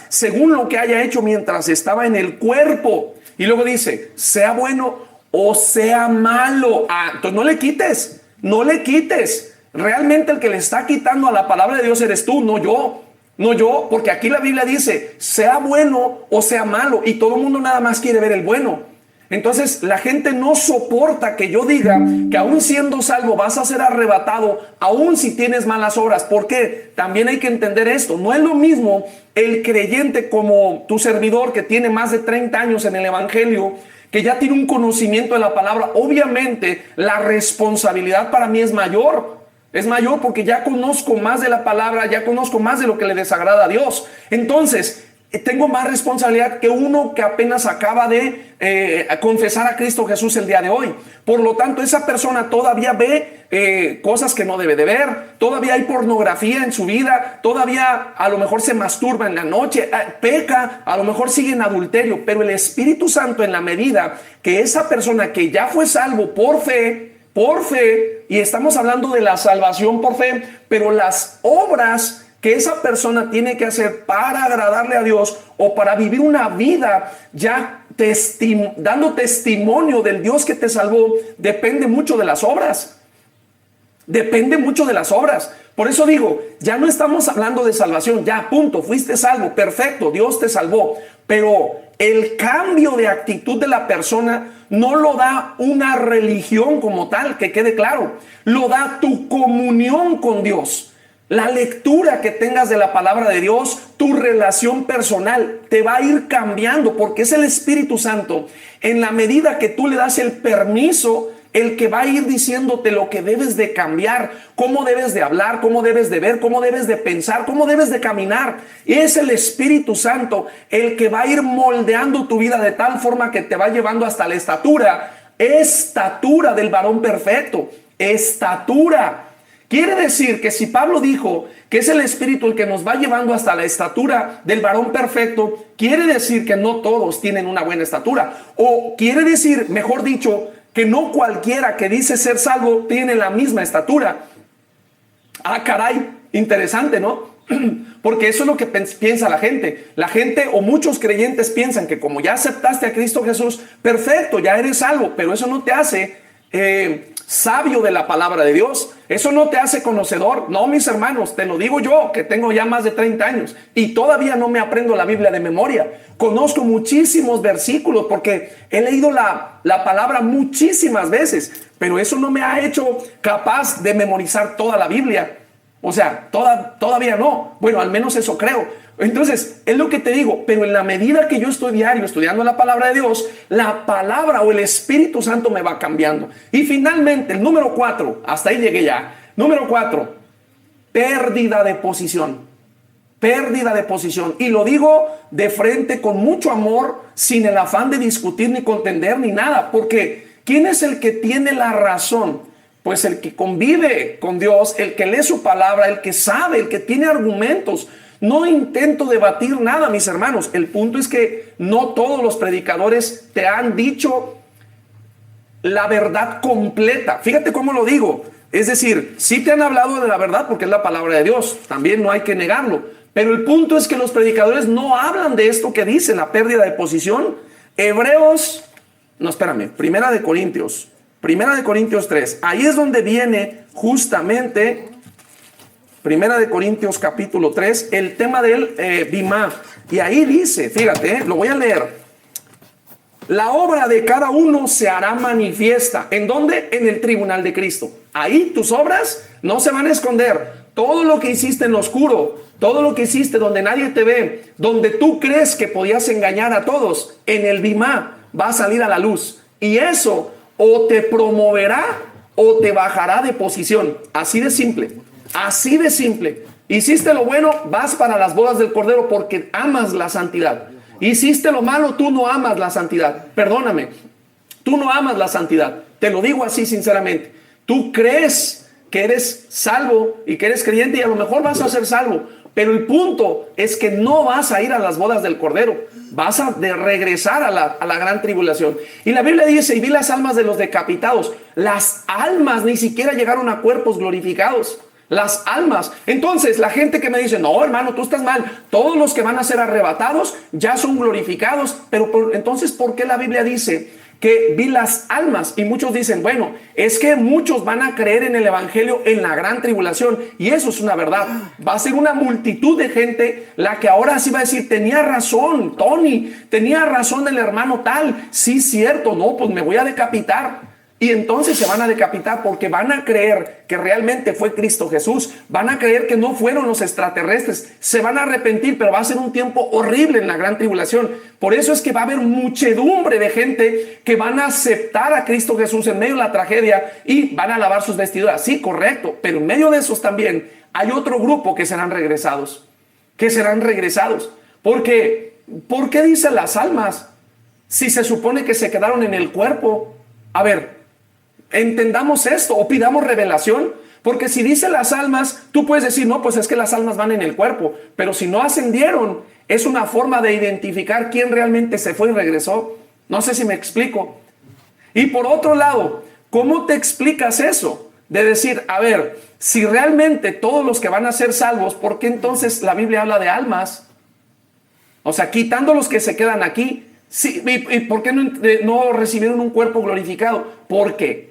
según lo que haya hecho mientras estaba en el cuerpo. Y luego dice, sea bueno o sea malo. Entonces no le quites. Realmente el que le está quitando a la palabra de Dios eres tú, no yo, porque aquí la Biblia dice, sea bueno o sea malo, y todo el mundo nada más quiere ver el bueno. Entonces la gente no soporta que yo diga que aún siendo salvo vas a ser arrebatado, aún si tienes malas obras. ¿Por qué? También hay que entender esto. No es lo mismo el creyente como tu servidor que tiene más de 30 años en el evangelio, que ya tiene un conocimiento de la palabra. Obviamente la responsabilidad para mí es mayor. Es mayor porque ya conozco más de la palabra, ya conozco más de lo que le desagrada a Dios. Entonces, tengo más responsabilidad que uno que apenas acaba de confesar a Cristo Jesús el día de hoy. Por lo tanto, esa persona todavía ve cosas que no debe de ver, todavía hay pornografía en su vida, todavía a lo mejor se masturba en la noche, peca, a lo mejor sigue en adulterio, pero el Espíritu Santo, en la medida que esa persona que ya fue salvo por fe, y estamos hablando de la salvación por fe, pero las obras que esa persona tiene que hacer para agradarle a Dios o para vivir una vida ya dando testimonio del Dios que te salvó, depende mucho de las obras. Depende mucho de las obras. Por eso digo, ya no estamos hablando de salvación, ya punto, fuiste salvo, perfecto, Dios te salvó. Pero el cambio de actitud de la persona no lo da una religión como tal, que quede claro. Lo da tu comunión con Dios. La lectura que tengas de la palabra de Dios, tu relación personal, te va a ir cambiando porque es el Espíritu Santo. En la medida que tú le das el permiso, el que va a ir diciéndote lo que debes de cambiar, cómo debes de hablar, cómo debes de ver, cómo debes de pensar, cómo debes de caminar. Es el Espíritu Santo el que va a ir moldeando tu vida de tal forma que te va llevando hasta la estatura del varón perfecto. Estatura. Quiere decir que si Pablo dijo que es el Espíritu el que nos va llevando hasta la estatura del varón perfecto, quiere decir que no todos tienen una buena estatura. O quiere decir, mejor dicho, que no cualquiera que dice ser salvo tiene la misma estatura. Caray, interesante, ¿no? Porque eso es lo que piensa la gente. La gente o muchos creyentes piensan que como ya aceptaste a Cristo Jesús, perfecto, ya eres salvo, pero eso no te hace sabio de la palabra de Dios. Eso no te hace conocedor. No, mis hermanos, te lo digo yo, que tengo ya más de 30 años y todavía no me aprendo la Biblia de memoria. Conozco muchísimos versículos porque he leído la palabra muchísimas veces, pero eso no me ha hecho capaz de memorizar toda la Biblia. O sea, todavía no. Bueno, al menos eso creo. Entonces, es lo que te digo, pero en la medida que yo estoy diario estudiando la palabra de Dios, la palabra o el Espíritu Santo me va cambiando. Y finalmente, el número 4, hasta ahí llegué ya. Número 4, pérdida de posición. Pérdida de posición. Y lo digo de frente con mucho amor, sin el afán de discutir ni contender ni nada. Porque ¿quién es el que tiene la razón? Pues el que convive con Dios, el que lee su palabra, el que sabe, el que tiene argumentos. No intento debatir nada, mis hermanos. El punto es que no todos los predicadores te han dicho la verdad completa. Fíjate cómo lo digo. Es decir, sí te han hablado de la verdad porque es la palabra de Dios. También no hay que negarlo. Pero el punto es que los predicadores no hablan de esto que dice la pérdida de posición. Primera de Corintios 3. Ahí es donde viene justamente Primera de Corintios capítulo 3, el tema del bimá. Y ahí dice, fíjate, lo voy a leer. La obra de cada uno se hará manifiesta. ¿En dónde? En el tribunal de Cristo. Ahí tus obras no se van a esconder. Todo lo que hiciste en lo oscuro, todo lo que hiciste donde nadie te ve, donde tú crees que podías engañar a todos, en el bimá va a salir a la luz. Y eso o te promoverá o te bajará de posición. Así de simple. Así de simple. Hiciste lo bueno, vas para las bodas del Cordero porque amas la santidad. Hiciste lo malo, tú no amas la santidad. Perdóname, tú no amas la santidad. Te lo digo así sinceramente. Tú crees que eres salvo y que eres creyente y a lo mejor vas a ser salvo. Pero el punto es que no vas a ir a las bodas del Cordero. Vas a regresar a la gran tribulación. Y la Biblia dice, y vi las almas de los decapitados. Las almas ni siquiera llegaron a cuerpos glorificados. Las almas. Entonces la gente que me dice, no hermano, tú estás mal, todos los que van a ser arrebatados ya son glorificados. Pero entonces, ¿por qué la Biblia dice que vi las almas? Y muchos dicen, bueno, es que muchos van a creer en el evangelio en la gran tribulación. Y eso es una verdad. Va a ser una multitud de gente la que ahora sí va a decir, tenía razón Tony, tenía razón el hermano tal, sí cierto, no, pues me voy a decapitar. Y entonces se van a decapitar porque van a creer que realmente fue Cristo Jesús. Van a creer que no fueron los extraterrestres. Se van a arrepentir, pero va a ser un tiempo horrible en la gran tribulación. Por eso es que va a haber muchedumbre de gente que van a aceptar a Cristo Jesús en medio de la tragedia y van a lavar sus vestiduras. Sí, correcto. Pero en medio de esos también hay otro grupo que serán regresados. Porque, ¿por qué dicen las almas? Si se supone que se quedaron en el cuerpo. A ver, entendamos esto o pidamos revelación, porque si dice las almas, tú puedes decir, no, pues es que las almas van en el cuerpo, pero si no ascendieron, es una forma de identificar quién realmente se fue y regresó. No sé si me explico. Y por otro lado, ¿cómo te explicas eso? De decir, a ver, si realmente todos los que van a ser salvos, ¿por qué entonces la Biblia habla de almas? O sea, quitando los que se quedan aquí. Sí, ¿y por qué no recibieron un cuerpo glorificado? Porque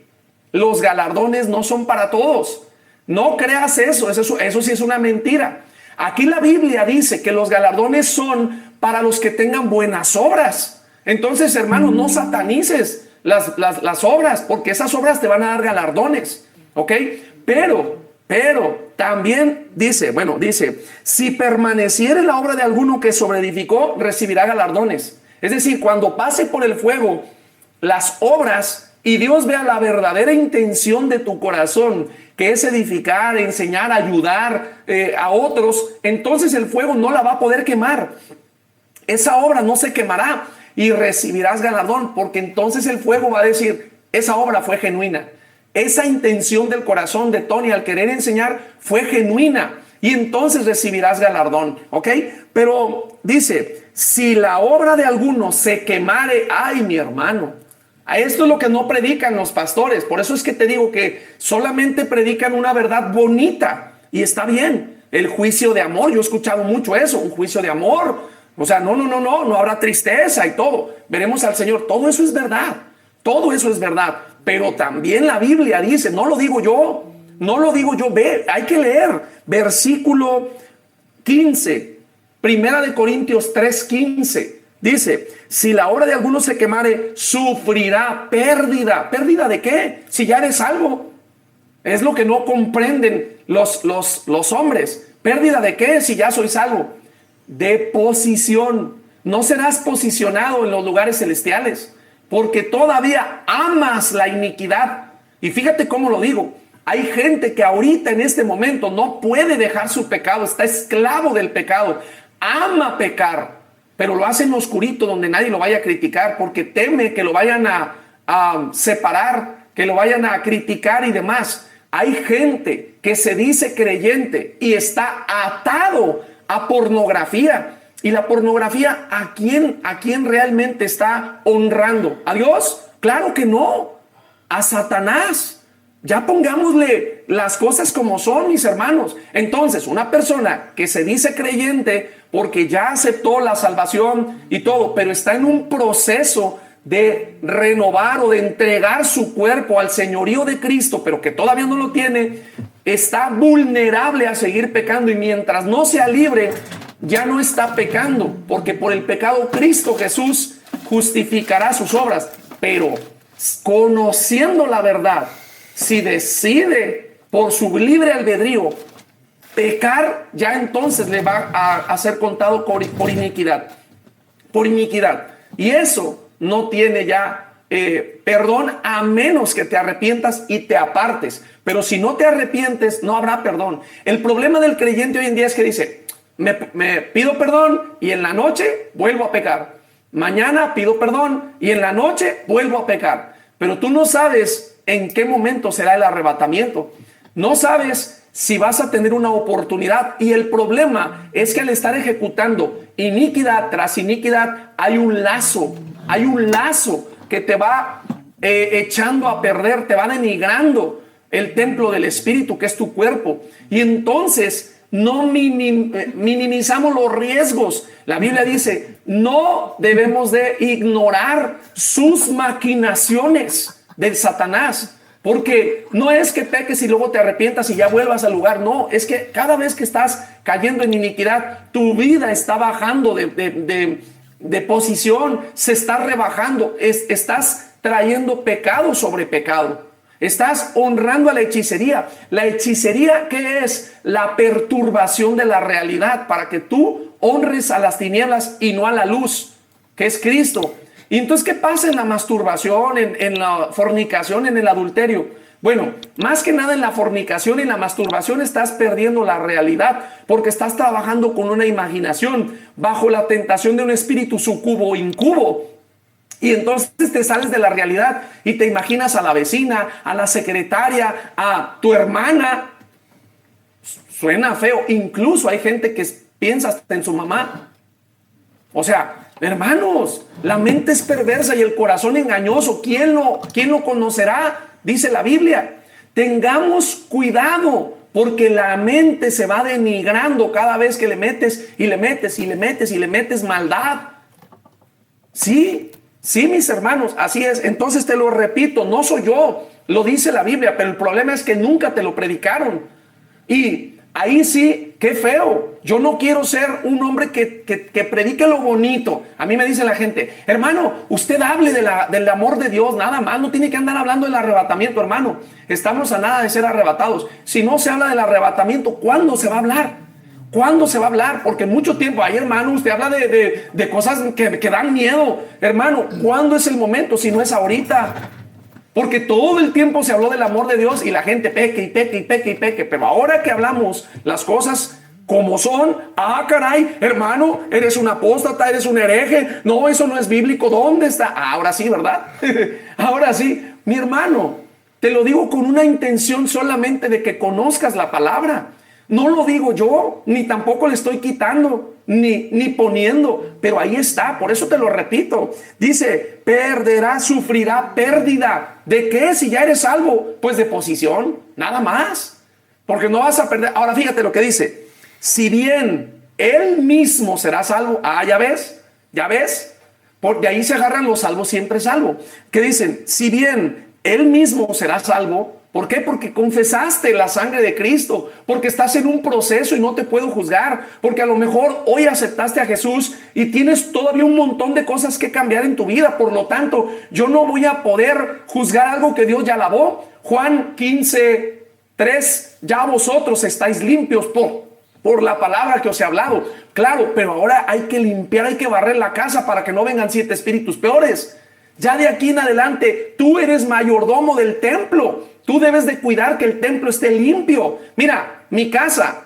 los galardones no son para todos. No creas eso sí es una mentira. Aquí la Biblia dice que los galardones son para los que tengan buenas obras. Entonces, hermanos, no satanices las obras, porque esas obras te van a dar galardones, ¿ok? Pero también dice, si permaneciere la obra de alguno que sobreedificó, recibirá galardones. Es decir, cuando pase por el fuego las obras y Dios vea la verdadera intención de tu corazón, que es edificar, enseñar, ayudar a otros, entonces el fuego no la va a poder quemar. Esa obra no se quemará y recibirás galardón, porque entonces el fuego va a decir, esa obra fue genuina. Esa intención del corazón de Tony al querer enseñar fue genuina. Y entonces recibirás galardón, ¿ok? Pero dice, si la obra de alguno se quemare, ay, mi hermano, a esto es lo que no predican los pastores. Por eso es que te digo que solamente predican una verdad bonita. Y está bien, el juicio de amor. Yo he escuchado mucho eso, un juicio de amor. O sea, no habrá tristeza y todo. Veremos al Señor. Todo eso es verdad. Todo eso es verdad. Pero también la Biblia dice, no lo digo yo, ve, hay que leer. Versículo 15, Primera de Corintios 3:15. Dice, si la obra de alguno se quemare, sufrirá pérdida. ¿Pérdida de qué? Si ya eres salvo. Es lo que no comprenden los hombres. ¿Pérdida de qué? Si ya soy salvo. De posición. No serás posicionado en los lugares celestiales, porque todavía amas la iniquidad. Y fíjate cómo lo digo. Hay gente que ahorita en este momento no puede dejar su pecado, está esclavo del pecado, ama pecar, pero lo hace en oscurito donde nadie lo vaya a criticar, porque teme que lo vayan a separar, que lo vayan a criticar y demás. Hay gente que se dice creyente y está atado a pornografía. Y la pornografía, ¿a quién realmente está honrando? ¿A Dios? Claro que no. A Satanás. Ya pongámosle las cosas como son, mis hermanos. Entonces, una persona que se dice creyente porque ya aceptó la salvación y todo, pero está en un proceso de renovar o de entregar su cuerpo al señorío de Cristo, pero que todavía no lo tiene, está vulnerable a seguir pecando, y mientras no sea libre, ya no está pecando, porque por el pecado Cristo Jesús justificará sus obras. Pero conociendo la verdad, si decide por su libre albedrío pecar, ya entonces le va a ser contado por iniquidad. Por iniquidad. Y eso no tiene ya perdón, a menos que te arrepientas y te apartes. Pero si no te arrepientes, no habrá perdón. El problema del creyente hoy en día es que dice, me pido perdón y en la noche vuelvo a pecar. Mañana pido perdón y en la noche vuelvo a pecar. Pero tú no sabes en qué momento será el arrebatamiento. No sabes si vas a tener una oportunidad. Y el problema es que al estar ejecutando iniquidad tras iniquidad, hay un lazo que te va echando a perder, te va denigrando el templo del Espíritu, que es tu cuerpo. Y entonces no minimizamos los riesgos. La Biblia dice, no debemos de ignorar sus maquinaciones del Satanás, porque no es que peques y luego te arrepientas y ya vuelvas al lugar. No, es que cada vez que estás cayendo en iniquidad, tu vida está bajando de posición, se está rebajando, estás trayendo pecado sobre pecado. Estás honrando a la hechicería. La hechicería, ¿qué es? La perturbación de la realidad, para que tú honres a las tinieblas y no a la luz, que es Cristo. Y entonces, ¿qué pasa en la masturbación, en la fornicación, en el adulterio? Bueno, más que nada en la fornicación y en la masturbación estás perdiendo la realidad, porque estás trabajando con una imaginación bajo la tentación de un espíritu sucubo o incubo. Y entonces te sales de la realidad y te imaginas a la vecina, a la secretaria, a tu hermana. Suena feo. Incluso hay gente que piensa hasta en su mamá. O sea, hermanos, la mente es perversa y el corazón engañoso. ¿Quién lo conocerá? Dice la Biblia. Tengamos cuidado, porque la mente se va denigrando cada vez que le metes y le metes y le metes y le metes maldad. Sí, mis hermanos, así es. Entonces te lo repito, no soy yo, lo dice la Biblia, pero el problema es que nunca te lo predicaron. Y ahí sí, qué feo. Yo no quiero ser un hombre que predique lo bonito. A mí me dice la gente, hermano, usted hable del amor de Dios, nada más. No tiene que andar hablando del arrebatamiento, hermano. Estamos a nada de ser arrebatados. Si no se habla del arrebatamiento, ¿cuándo se va a hablar? ¿Cuándo se va a hablar? Porque mucho tiempo, ay, hermano, usted habla de cosas que dan miedo. Hermano, ¿cuándo es el momento si no es ahorita? Porque todo el tiempo se habló del amor de Dios y la gente peque y peque y peque y peque. Pero ahora que hablamos las cosas como son, ah, caray, hermano, eres un apóstata, eres un hereje. No, eso no es bíblico. ¿Dónde está? Ahora sí, ¿verdad? Ahora sí, mi hermano, te lo digo con una intención solamente de que conozcas la palabra. No lo digo yo, ni tampoco le estoy quitando, ni poniendo, pero ahí está, por eso te lo repito. Dice, sufrirá pérdida. ¿De qué? Si ya eres salvo, pues de posición, nada más, porque no vas a perder. Ahora fíjate lo que dice, si bien él mismo será salvo, ya ves, De ahí se agarran los salvos siempre salvo. Que dicen, si bien él mismo será salvo, ¿por qué? Porque confesaste la sangre de Cristo, porque estás en un proceso y no te puedo juzgar, porque a lo mejor hoy aceptaste a Jesús y tienes todavía un montón de cosas que cambiar en tu vida. Por lo tanto, yo no voy a poder juzgar algo que Dios ya lavó. Juan 15:3, ya vosotros estáis limpios por la palabra que os he hablado. Claro, pero ahora hay que limpiar, hay que barrer la casa para que no vengan 7 espíritus peores. Ya de aquí en adelante, tú eres mayordomo del templo. Tú debes de cuidar que el templo esté limpio. Mira, mi casa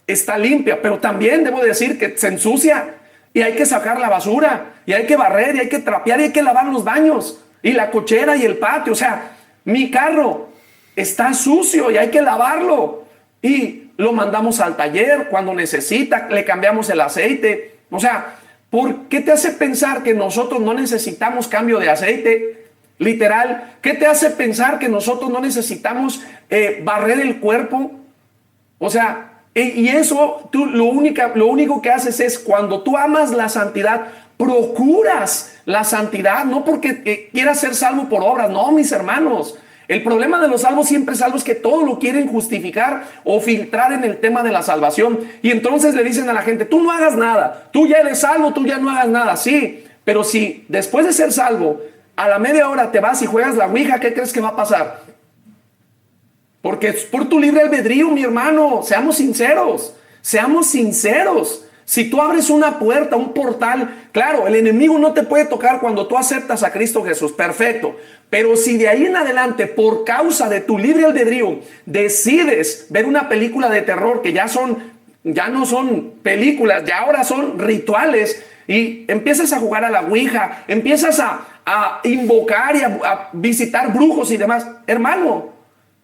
está limpia, pero también debo decir que se ensucia y hay que sacar la basura y hay que barrer y hay que trapear y hay que lavar los baños y la cochera y el patio. O sea, mi carro está sucio y hay que lavarlo y lo mandamos al taller cuando necesita, le cambiamos el aceite. O sea, ¿por qué te hace pensar que nosotros no necesitamos cambio de aceite? Literal, ¿qué te hace pensar que nosotros no necesitamos barrer el cuerpo? O sea, y eso tú lo único que haces es cuando tú amas la santidad, procuras la santidad, no porque quieras ser salvo por obras, no, mis hermanos. El problema de los salvos siempre salvos es que todo lo quieren justificar o filtrar en el tema de la salvación. Y entonces le dicen a la gente, tú no hagas nada, tú ya eres salvo, tú ya no hagas nada. Sí, pero si después de ser salvo, a la media hora te vas y juegas la ouija, ¿qué crees que va a pasar? Porque es por tu libre albedrío, mi hermano. Seamos sinceros, seamos sinceros. Si tú abres una puerta, un portal, claro, el enemigo no te puede tocar cuando tú aceptas a Cristo Jesús, perfecto. Pero si de ahí en adelante, por causa de tu libre albedrío, decides ver una película de terror que ya no son películas, ya ahora son rituales, y empiezas a jugar a la ouija, empiezas a invocar y a visitar brujos y demás, hermano,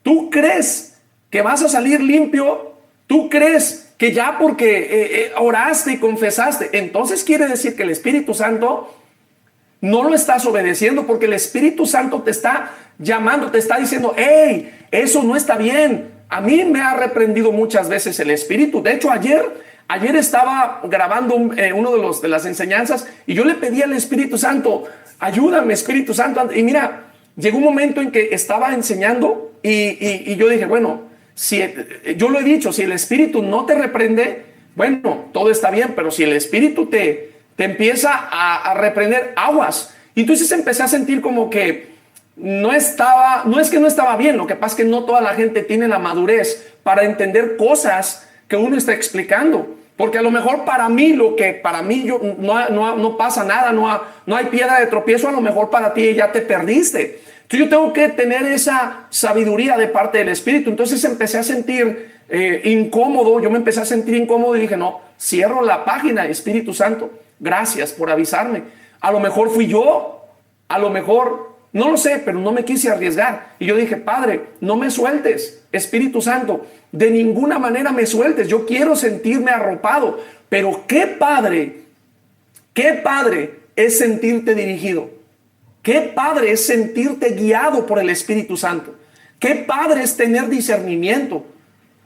¿tú crees que vas a salir limpio? ¿Tú crees que ya porque oraste y confesaste, entonces quiere decir que el Espíritu Santo no lo estás obedeciendo? Porque el Espíritu Santo te está llamando, te está diciendo, hey, eso no está bien. A mí me ha reprendido muchas veces el Espíritu. De hecho, ayer estaba grabando uno de las enseñanzas y yo le pedí al Espíritu Santo, ayúdame, Espíritu Santo. Y mira, llegó un momento en que estaba enseñando y yo dije, bueno, yo lo he dicho, si el Espíritu no te reprende, bueno, todo está bien, pero si el Espíritu te empieza a reprender, aguas. Y entonces empecé a sentir como que no es que no estaba bien, lo que pasa es que no toda la gente tiene la madurez para entender cosas que uno está explicando. Porque a lo mejor para mí, no pasa nada, no hay piedra de tropiezo, a lo mejor para ti ya te perdiste. Entonces yo tengo que tener esa sabiduría de parte del Espíritu. Entonces empecé a sentir incómodo, yo me empecé a sentir incómodo y dije, no, cierro la página, Espíritu Santo, gracias por avisarme. A lo mejor fui yo, a lo mejor, no lo sé, pero no me quise arriesgar. Y yo dije, Padre, no me sueltes, Espíritu Santo, de ninguna manera me sueltes, yo quiero sentirme arropado. Pero qué padre es sentirte dirigido. Qué padre es sentirte guiado por el Espíritu Santo. Qué padre es tener discernimiento.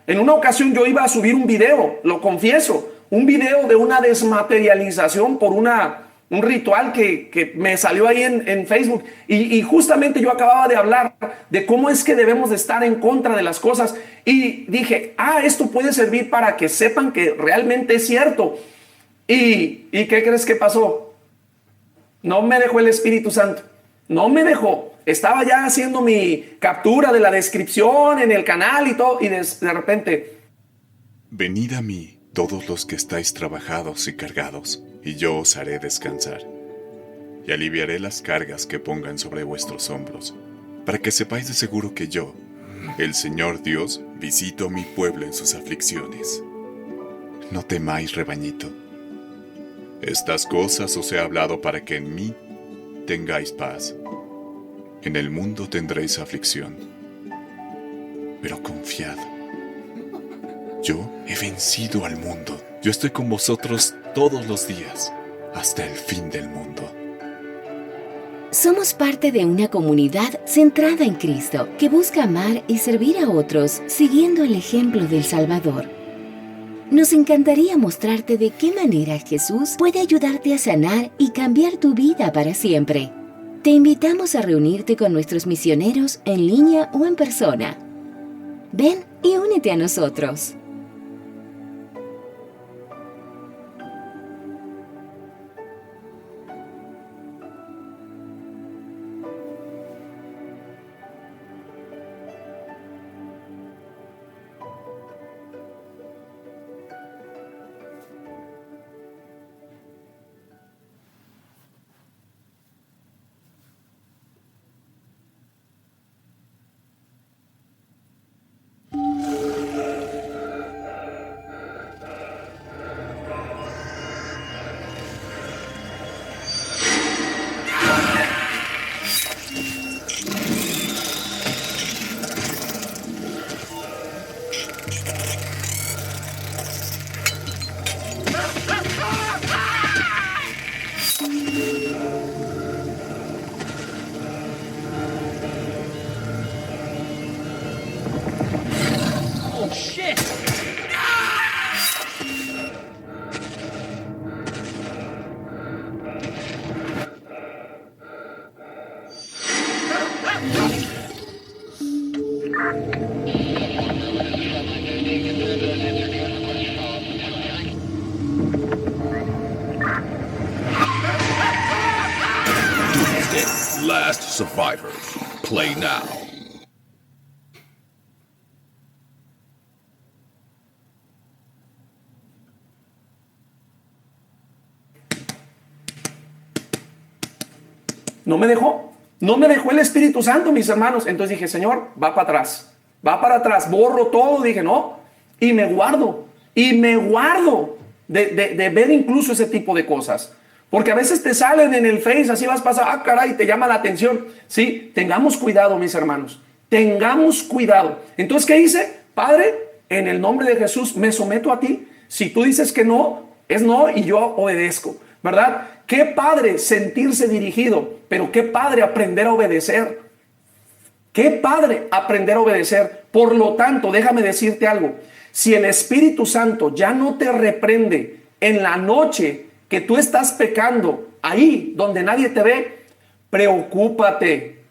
En una ocasión yo iba a subir un video, lo confieso, un video de una desmaterialización por un ritual que me salió ahí en Facebook. Y justamente yo acababa de hablar de cómo es que debemos de estar en contra de las cosas. Y dije, esto puede servir para que sepan que realmente es cierto. ¿Y qué crees que pasó? No me dejó el Espíritu Santo. No me dejó. Estaba ya haciendo mi captura de la descripción en el canal y todo. Y de repente, venid a mí, todos los que estáis trabajados y cargados, y yo os haré descansar. Y aliviaré las cargas que pongan sobre vuestros hombros, para que sepáis de seguro que yo, el Señor Dios, visito a mi pueblo en sus aflicciones. No temáis, rebañito. Estas cosas os he hablado para que en mí tengáis paz. En el mundo tendréis aflicción, pero confiad. Yo he vencido al mundo. Yo estoy con vosotros todos los días, hasta el fin del mundo. Somos parte de una comunidad centrada en Cristo, que busca amar y servir a otros siguiendo el ejemplo del Salvador. Nos encantaría mostrarte de qué manera Jesús puede ayudarte a sanar y cambiar tu vida para siempre. Te invitamos a reunirte con nuestros misioneros en línea o en persona. Ven y únete a nosotros. Last survivors. Play now. No me dejó el Espíritu Santo, mis hermanos. Entonces dije, Señor, va para atrás, borro todo. Dije, no, y me guardo de ver incluso ese tipo de cosas. Porque a veces te salen en el Face, así vas pasando, caray, te llama la atención. Sí, tengamos cuidado, mis hermanos, tengamos cuidado. Entonces, ¿qué hice? Padre, en el nombre de Jesús, me someto a ti. Si tú dices que no, es no y yo obedezco, ¿verdad? Qué padre sentirse dirigido, pero qué padre aprender a obedecer. Qué padre aprender a obedecer. Por lo tanto, déjame decirte algo. Si el Espíritu Santo ya no te reprende en la noche que tú estás pecando, ahí donde nadie te ve, preocúpate.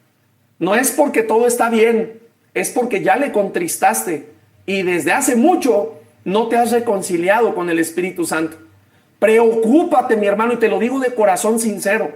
No es porque todo está bien, es porque ya le contristaste y desde hace mucho no te has reconciliado con el Espíritu Santo. Preocúpate, mi hermano, y te lo digo de corazón sincero.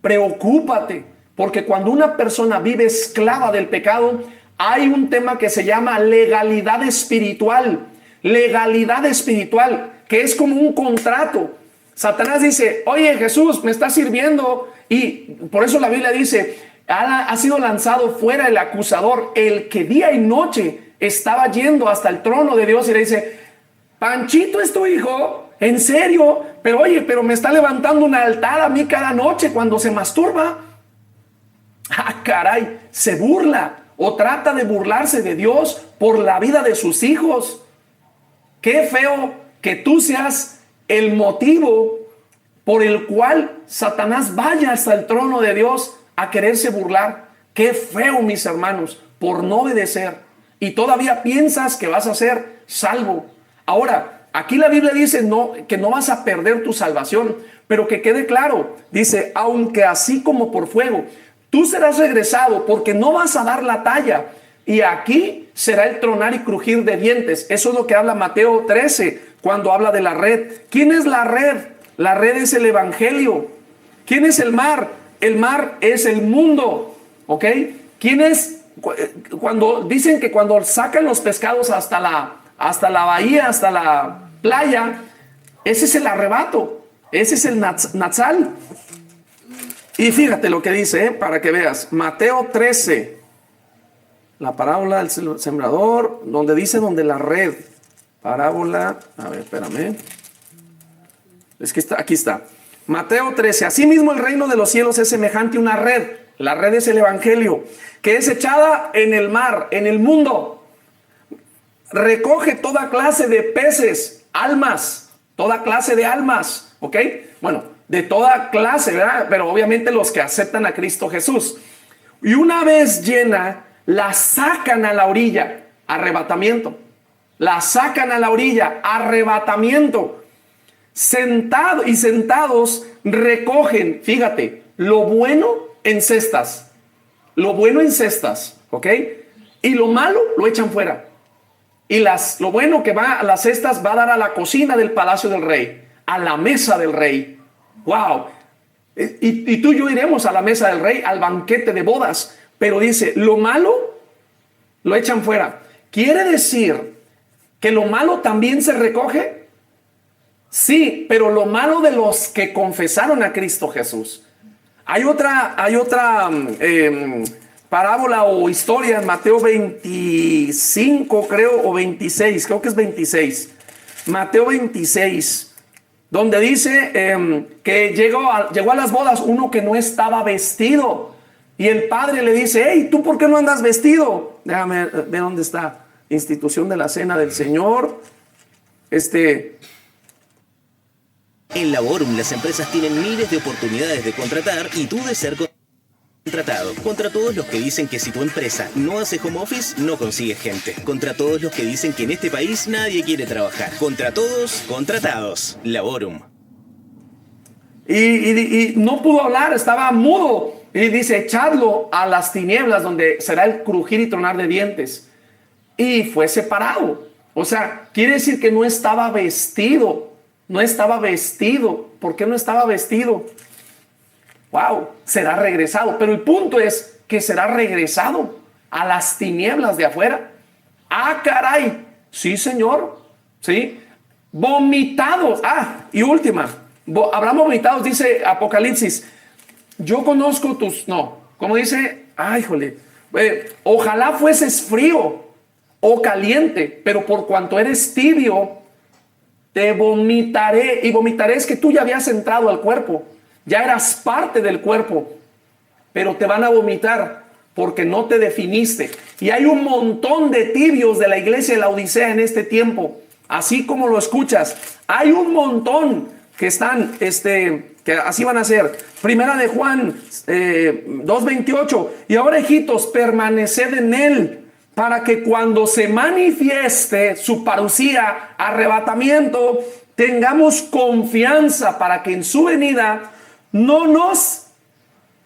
Preocúpate, porque cuando una persona vive esclava del pecado, hay un tema que se llama legalidad espiritual. Legalidad espiritual, que es como un contrato. Satanás dice, oye, Jesús, me está sirviendo. Y por eso la Biblia dice, ha sido lanzado fuera el acusador, el que día y noche estaba yendo hasta el trono de Dios y le dice, Panchito es tu hijo, en serio, pero oye, pero me está levantando un altar a mí cada noche cuando se masturba. Ah, caray, se burla o trata de burlarse de Dios por la vida de sus hijos. Qué feo que tú seas el motivo por el cual Satanás vaya hasta el trono de Dios a quererse burlar. Qué feo, mis hermanos, por no obedecer. Y todavía piensas que vas a ser salvo. Ahora, aquí la Biblia dice que no vas a perder tu salvación, pero que quede claro, dice, aunque así como por fuego, tú serás regresado porque no vas a dar la talla. Y aquí será el tronar y crujir de dientes. Eso es lo que habla Mateo 13 cuando habla de la red. ¿Quién es la red? La red es el evangelio. ¿Quién es el mar? El mar es el mundo. ¿Ok? ¿Quién es? Cuando dicen que cuando sacan los pescados hasta la bahía, hasta la playa, ese es el arrebato. Ese es el Natsal. Y fíjate lo que dice, para que veas. Mateo 13. La parábola del sembrador, donde dice donde la red. Parábola, a ver, espérame. Es que aquí está. Mateo 13. Asimismo el reino de los cielos es semejante a una red. La red es el evangelio, que es echada en el mar, en el mundo. Recoge toda clase de peces, almas, toda clase de almas, ¿ok? Bueno, de toda clase, ¿verdad? Pero obviamente los que aceptan a Cristo Jesús. Y una vez llena, la sacan a la orilla, arrebatamiento. La sacan a la orilla, arrebatamiento. Sentados recogen, fíjate, lo bueno en cestas. Lo bueno en cestas, ¿ok? Y lo malo lo echan fuera. Y lo bueno que va a las cestas va a dar a la cocina del palacio del rey, a la mesa del rey. ¡Wow! Y tú y yo iremos a la mesa del rey, al banquete de bodas. Pero dice, lo malo lo echan fuera. ¿Quiere decir que lo malo también se recoge? Sí, pero lo malo de los que confesaron a Cristo Jesús. Hay otra parábola o historia en Mateo 25, creo, o 26, creo que es 26. Mateo 26, donde dice que llegó a las bodas uno que no estaba vestido. Y el padre le dice, hey, ¿tú por qué no andas vestido? Déjame ver dónde está. Institución de la Cena del Señor. En Laborum las empresas tienen miles de oportunidades de contratar y tú de ser contratado. Contra todos los que dicen que si tu empresa no hace home office, no consigues gente. Contra todos los que dicen que en este país nadie quiere trabajar. Contra todos, contratados. Laborum. Y no pudo hablar, estaba mudo. Y dice, echadlo a las tinieblas donde será el crujir y tronar de dientes. Y fue separado. O sea, quiere decir que no estaba vestido. No estaba vestido. ¿Por qué no estaba vestido? Wow, será regresado. Pero el punto es que será regresado a las tinieblas de afuera. Ah, caray. Sí, Señor. Sí. Vomitados. Ah, y última. Habrán vomitados, dice Apocalipsis. Yo conozco tus... No, como dice... Ay, jole. Ojalá fueses frío o caliente, pero por cuanto eres tibio, te vomitaré. Y vomitaré es que tú ya habías entrado al cuerpo. Ya eras parte del cuerpo, pero te van a vomitar porque no te definiste. Y hay un montón de tibios de la iglesia de la Odisea en este tiempo, así como lo escuchas. Hay un montón que están, que así van a ser. Primera de Juan 2:28. Y ahora, hijitos, permaneced en él, para que cuando se manifieste su parucía, arrebatamiento, tengamos confianza para que en su venida no nos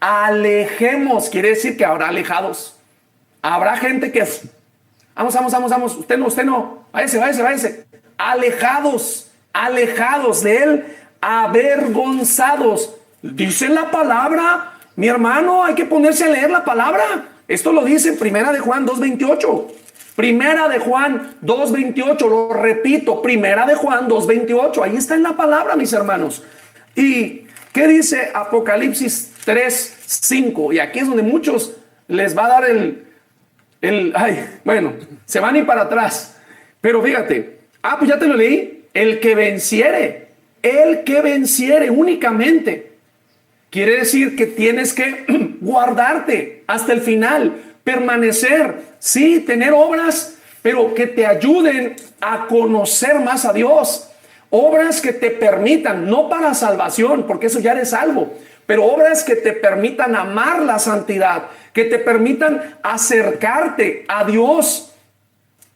alejemos. Quiere decir que habrá alejados. Habrá gente que... Vamos. Usted no. Váyase. Alejados de él, avergonzados. Dice la palabra, mi hermano, hay que ponerse a leer la palabra. Esto lo dice en Primera de Juan 2:28. Primera de Juan 2:28, lo repito, Primera de Juan 2:28. Ahí está en la palabra, mis hermanos. ¿Y qué dice Apocalipsis 3:5? Y aquí es donde muchos les va a dar se van a ir para atrás. Pero fíjate, pues ya te lo leí. El que venciere únicamente. Quiere decir que tienes que guardarte hasta el final, permanecer, sí, tener obras, pero que te ayuden a conocer más a Dios. Obras que te permitan, no para salvación, porque eso ya eres salvo, pero obras que te permitan amar la santidad, que te permitan acercarte a Dios,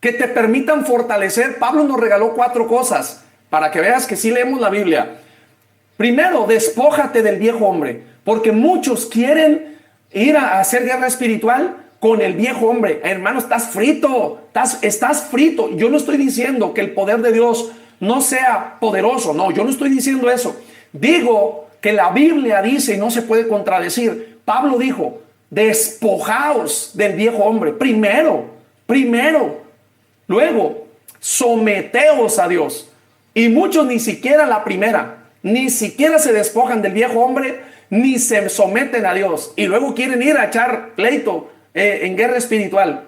que te permitan fortalecer. Pablo nos regaló 4 cosas para que veas que sí leemos la Biblia. Primero, despójate del viejo hombre, porque muchos quieren ir a hacer guerra espiritual con el viejo hombre. Hermano, estás frito, estás frito. Yo no estoy diciendo que el poder de Dios no sea poderoso, no, yo no estoy diciendo eso. Digo que la Biblia dice, y no se puede contradecir, Pablo dijo, despojaos del viejo hombre, primero, luego, someteos a Dios. Y muchos ni siquiera la primera, ni siquiera se despojan del viejo hombre, ni se someten a Dios, y luego quieren ir a echar pleito en guerra espiritual.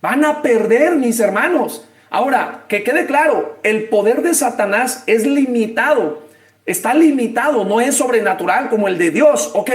Van a perder, mis hermanos. Ahora, que quede claro, el poder de Satanás es limitado, está limitado, no es sobrenatural como el de Dios, ok,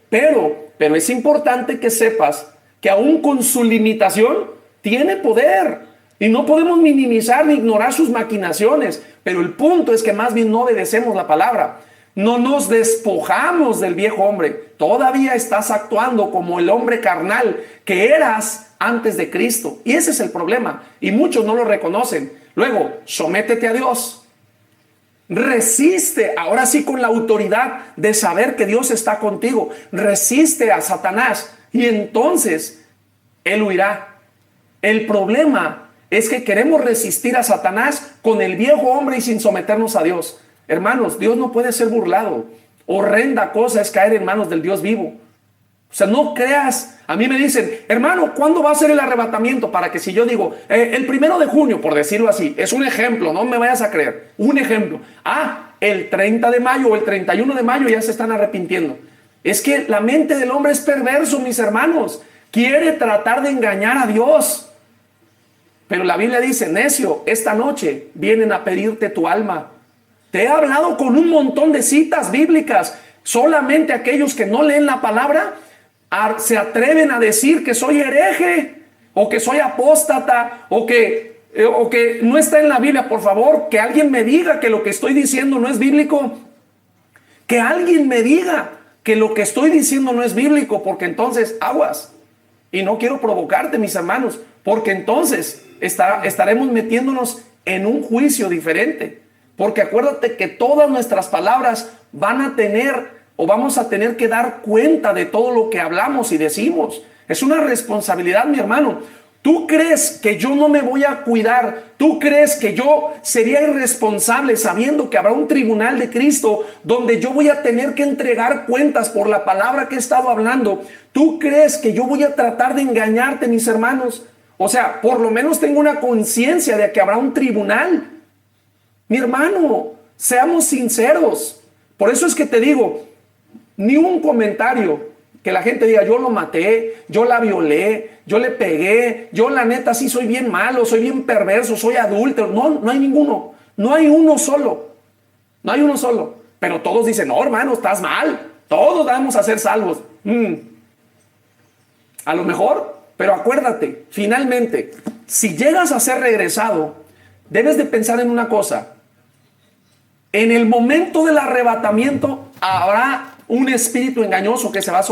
pero es importante que sepas que aún con su limitación tiene poder, y no podemos minimizar ni ignorar sus maquinaciones, pero el punto es que más bien no obedecemos la palabra, no nos despojamos del viejo hombre, todavía estás actuando como el hombre carnal que eras antes de Cristo, y ese es el problema, y muchos no lo reconocen. Luego, sométete a Dios. Resiste, ahora sí con la autoridad de saber que Dios está contigo. Resiste a Satanás y entonces él huirá. El problema es que queremos resistir a Satanás con el viejo hombre y sin someternos a Dios. Hermanos, Dios no puede ser burlado. Horrenda cosa es caer en manos del Dios vivo. O sea, no creas. A mí me dicen, hermano, ¿cuándo va a ser el arrebatamiento? Para que si yo digo, el 1 de junio, por decirlo así, es un ejemplo, no me vayas a creer, un ejemplo. El 30 de mayo o el 31 de mayo ya se están arrepintiendo. Es que la mente del hombre es perverso, mis hermanos. Quiere tratar de engañar a Dios. Pero la Biblia dice, necio, esta noche vienen a pedirte tu alma. Te he hablado con un montón de citas bíblicas. Solamente aquellos que no leen la palabra se atreven a decir que soy hereje o que soy apóstata o que no está en la Biblia. Por favor, que alguien me diga que lo que estoy diciendo no es bíblico. Que alguien me diga que lo que estoy diciendo no es bíblico, porque entonces aguas. Y no quiero provocarte, mis hermanos, porque entonces estaremos metiéndonos en un juicio diferente. Porque acuérdate que todas nuestras palabras van a tener o vamos a tener que dar cuenta de todo lo que hablamos y decimos. Es una responsabilidad, mi hermano. ¿Tú crees que yo no me voy a cuidar? ¿Tú crees que yo sería irresponsable sabiendo que habrá un tribunal de Cristo donde yo voy a tener que entregar cuentas por la palabra que he estado hablando? ¿Tú crees que yo voy a tratar de engañarte, mis hermanos? O sea, por lo menos tengo una conciencia de que habrá un tribunal. Mi hermano, seamos sinceros. Por eso es que te digo, ni un comentario que la gente diga, yo lo maté, yo la violé, yo le pegué, yo la neta sí soy bien malo, soy bien perverso, soy adúltero. No hay ninguno. No hay uno solo. No hay uno solo. Pero todos dicen, no, hermano, estás mal. Todos vamos a ser salvos. A lo mejor, pero acuérdate, finalmente, si llegas a ser regresado, debes de pensar en una cosa. En el momento del arrebatamiento habrá un espíritu engañoso que se va a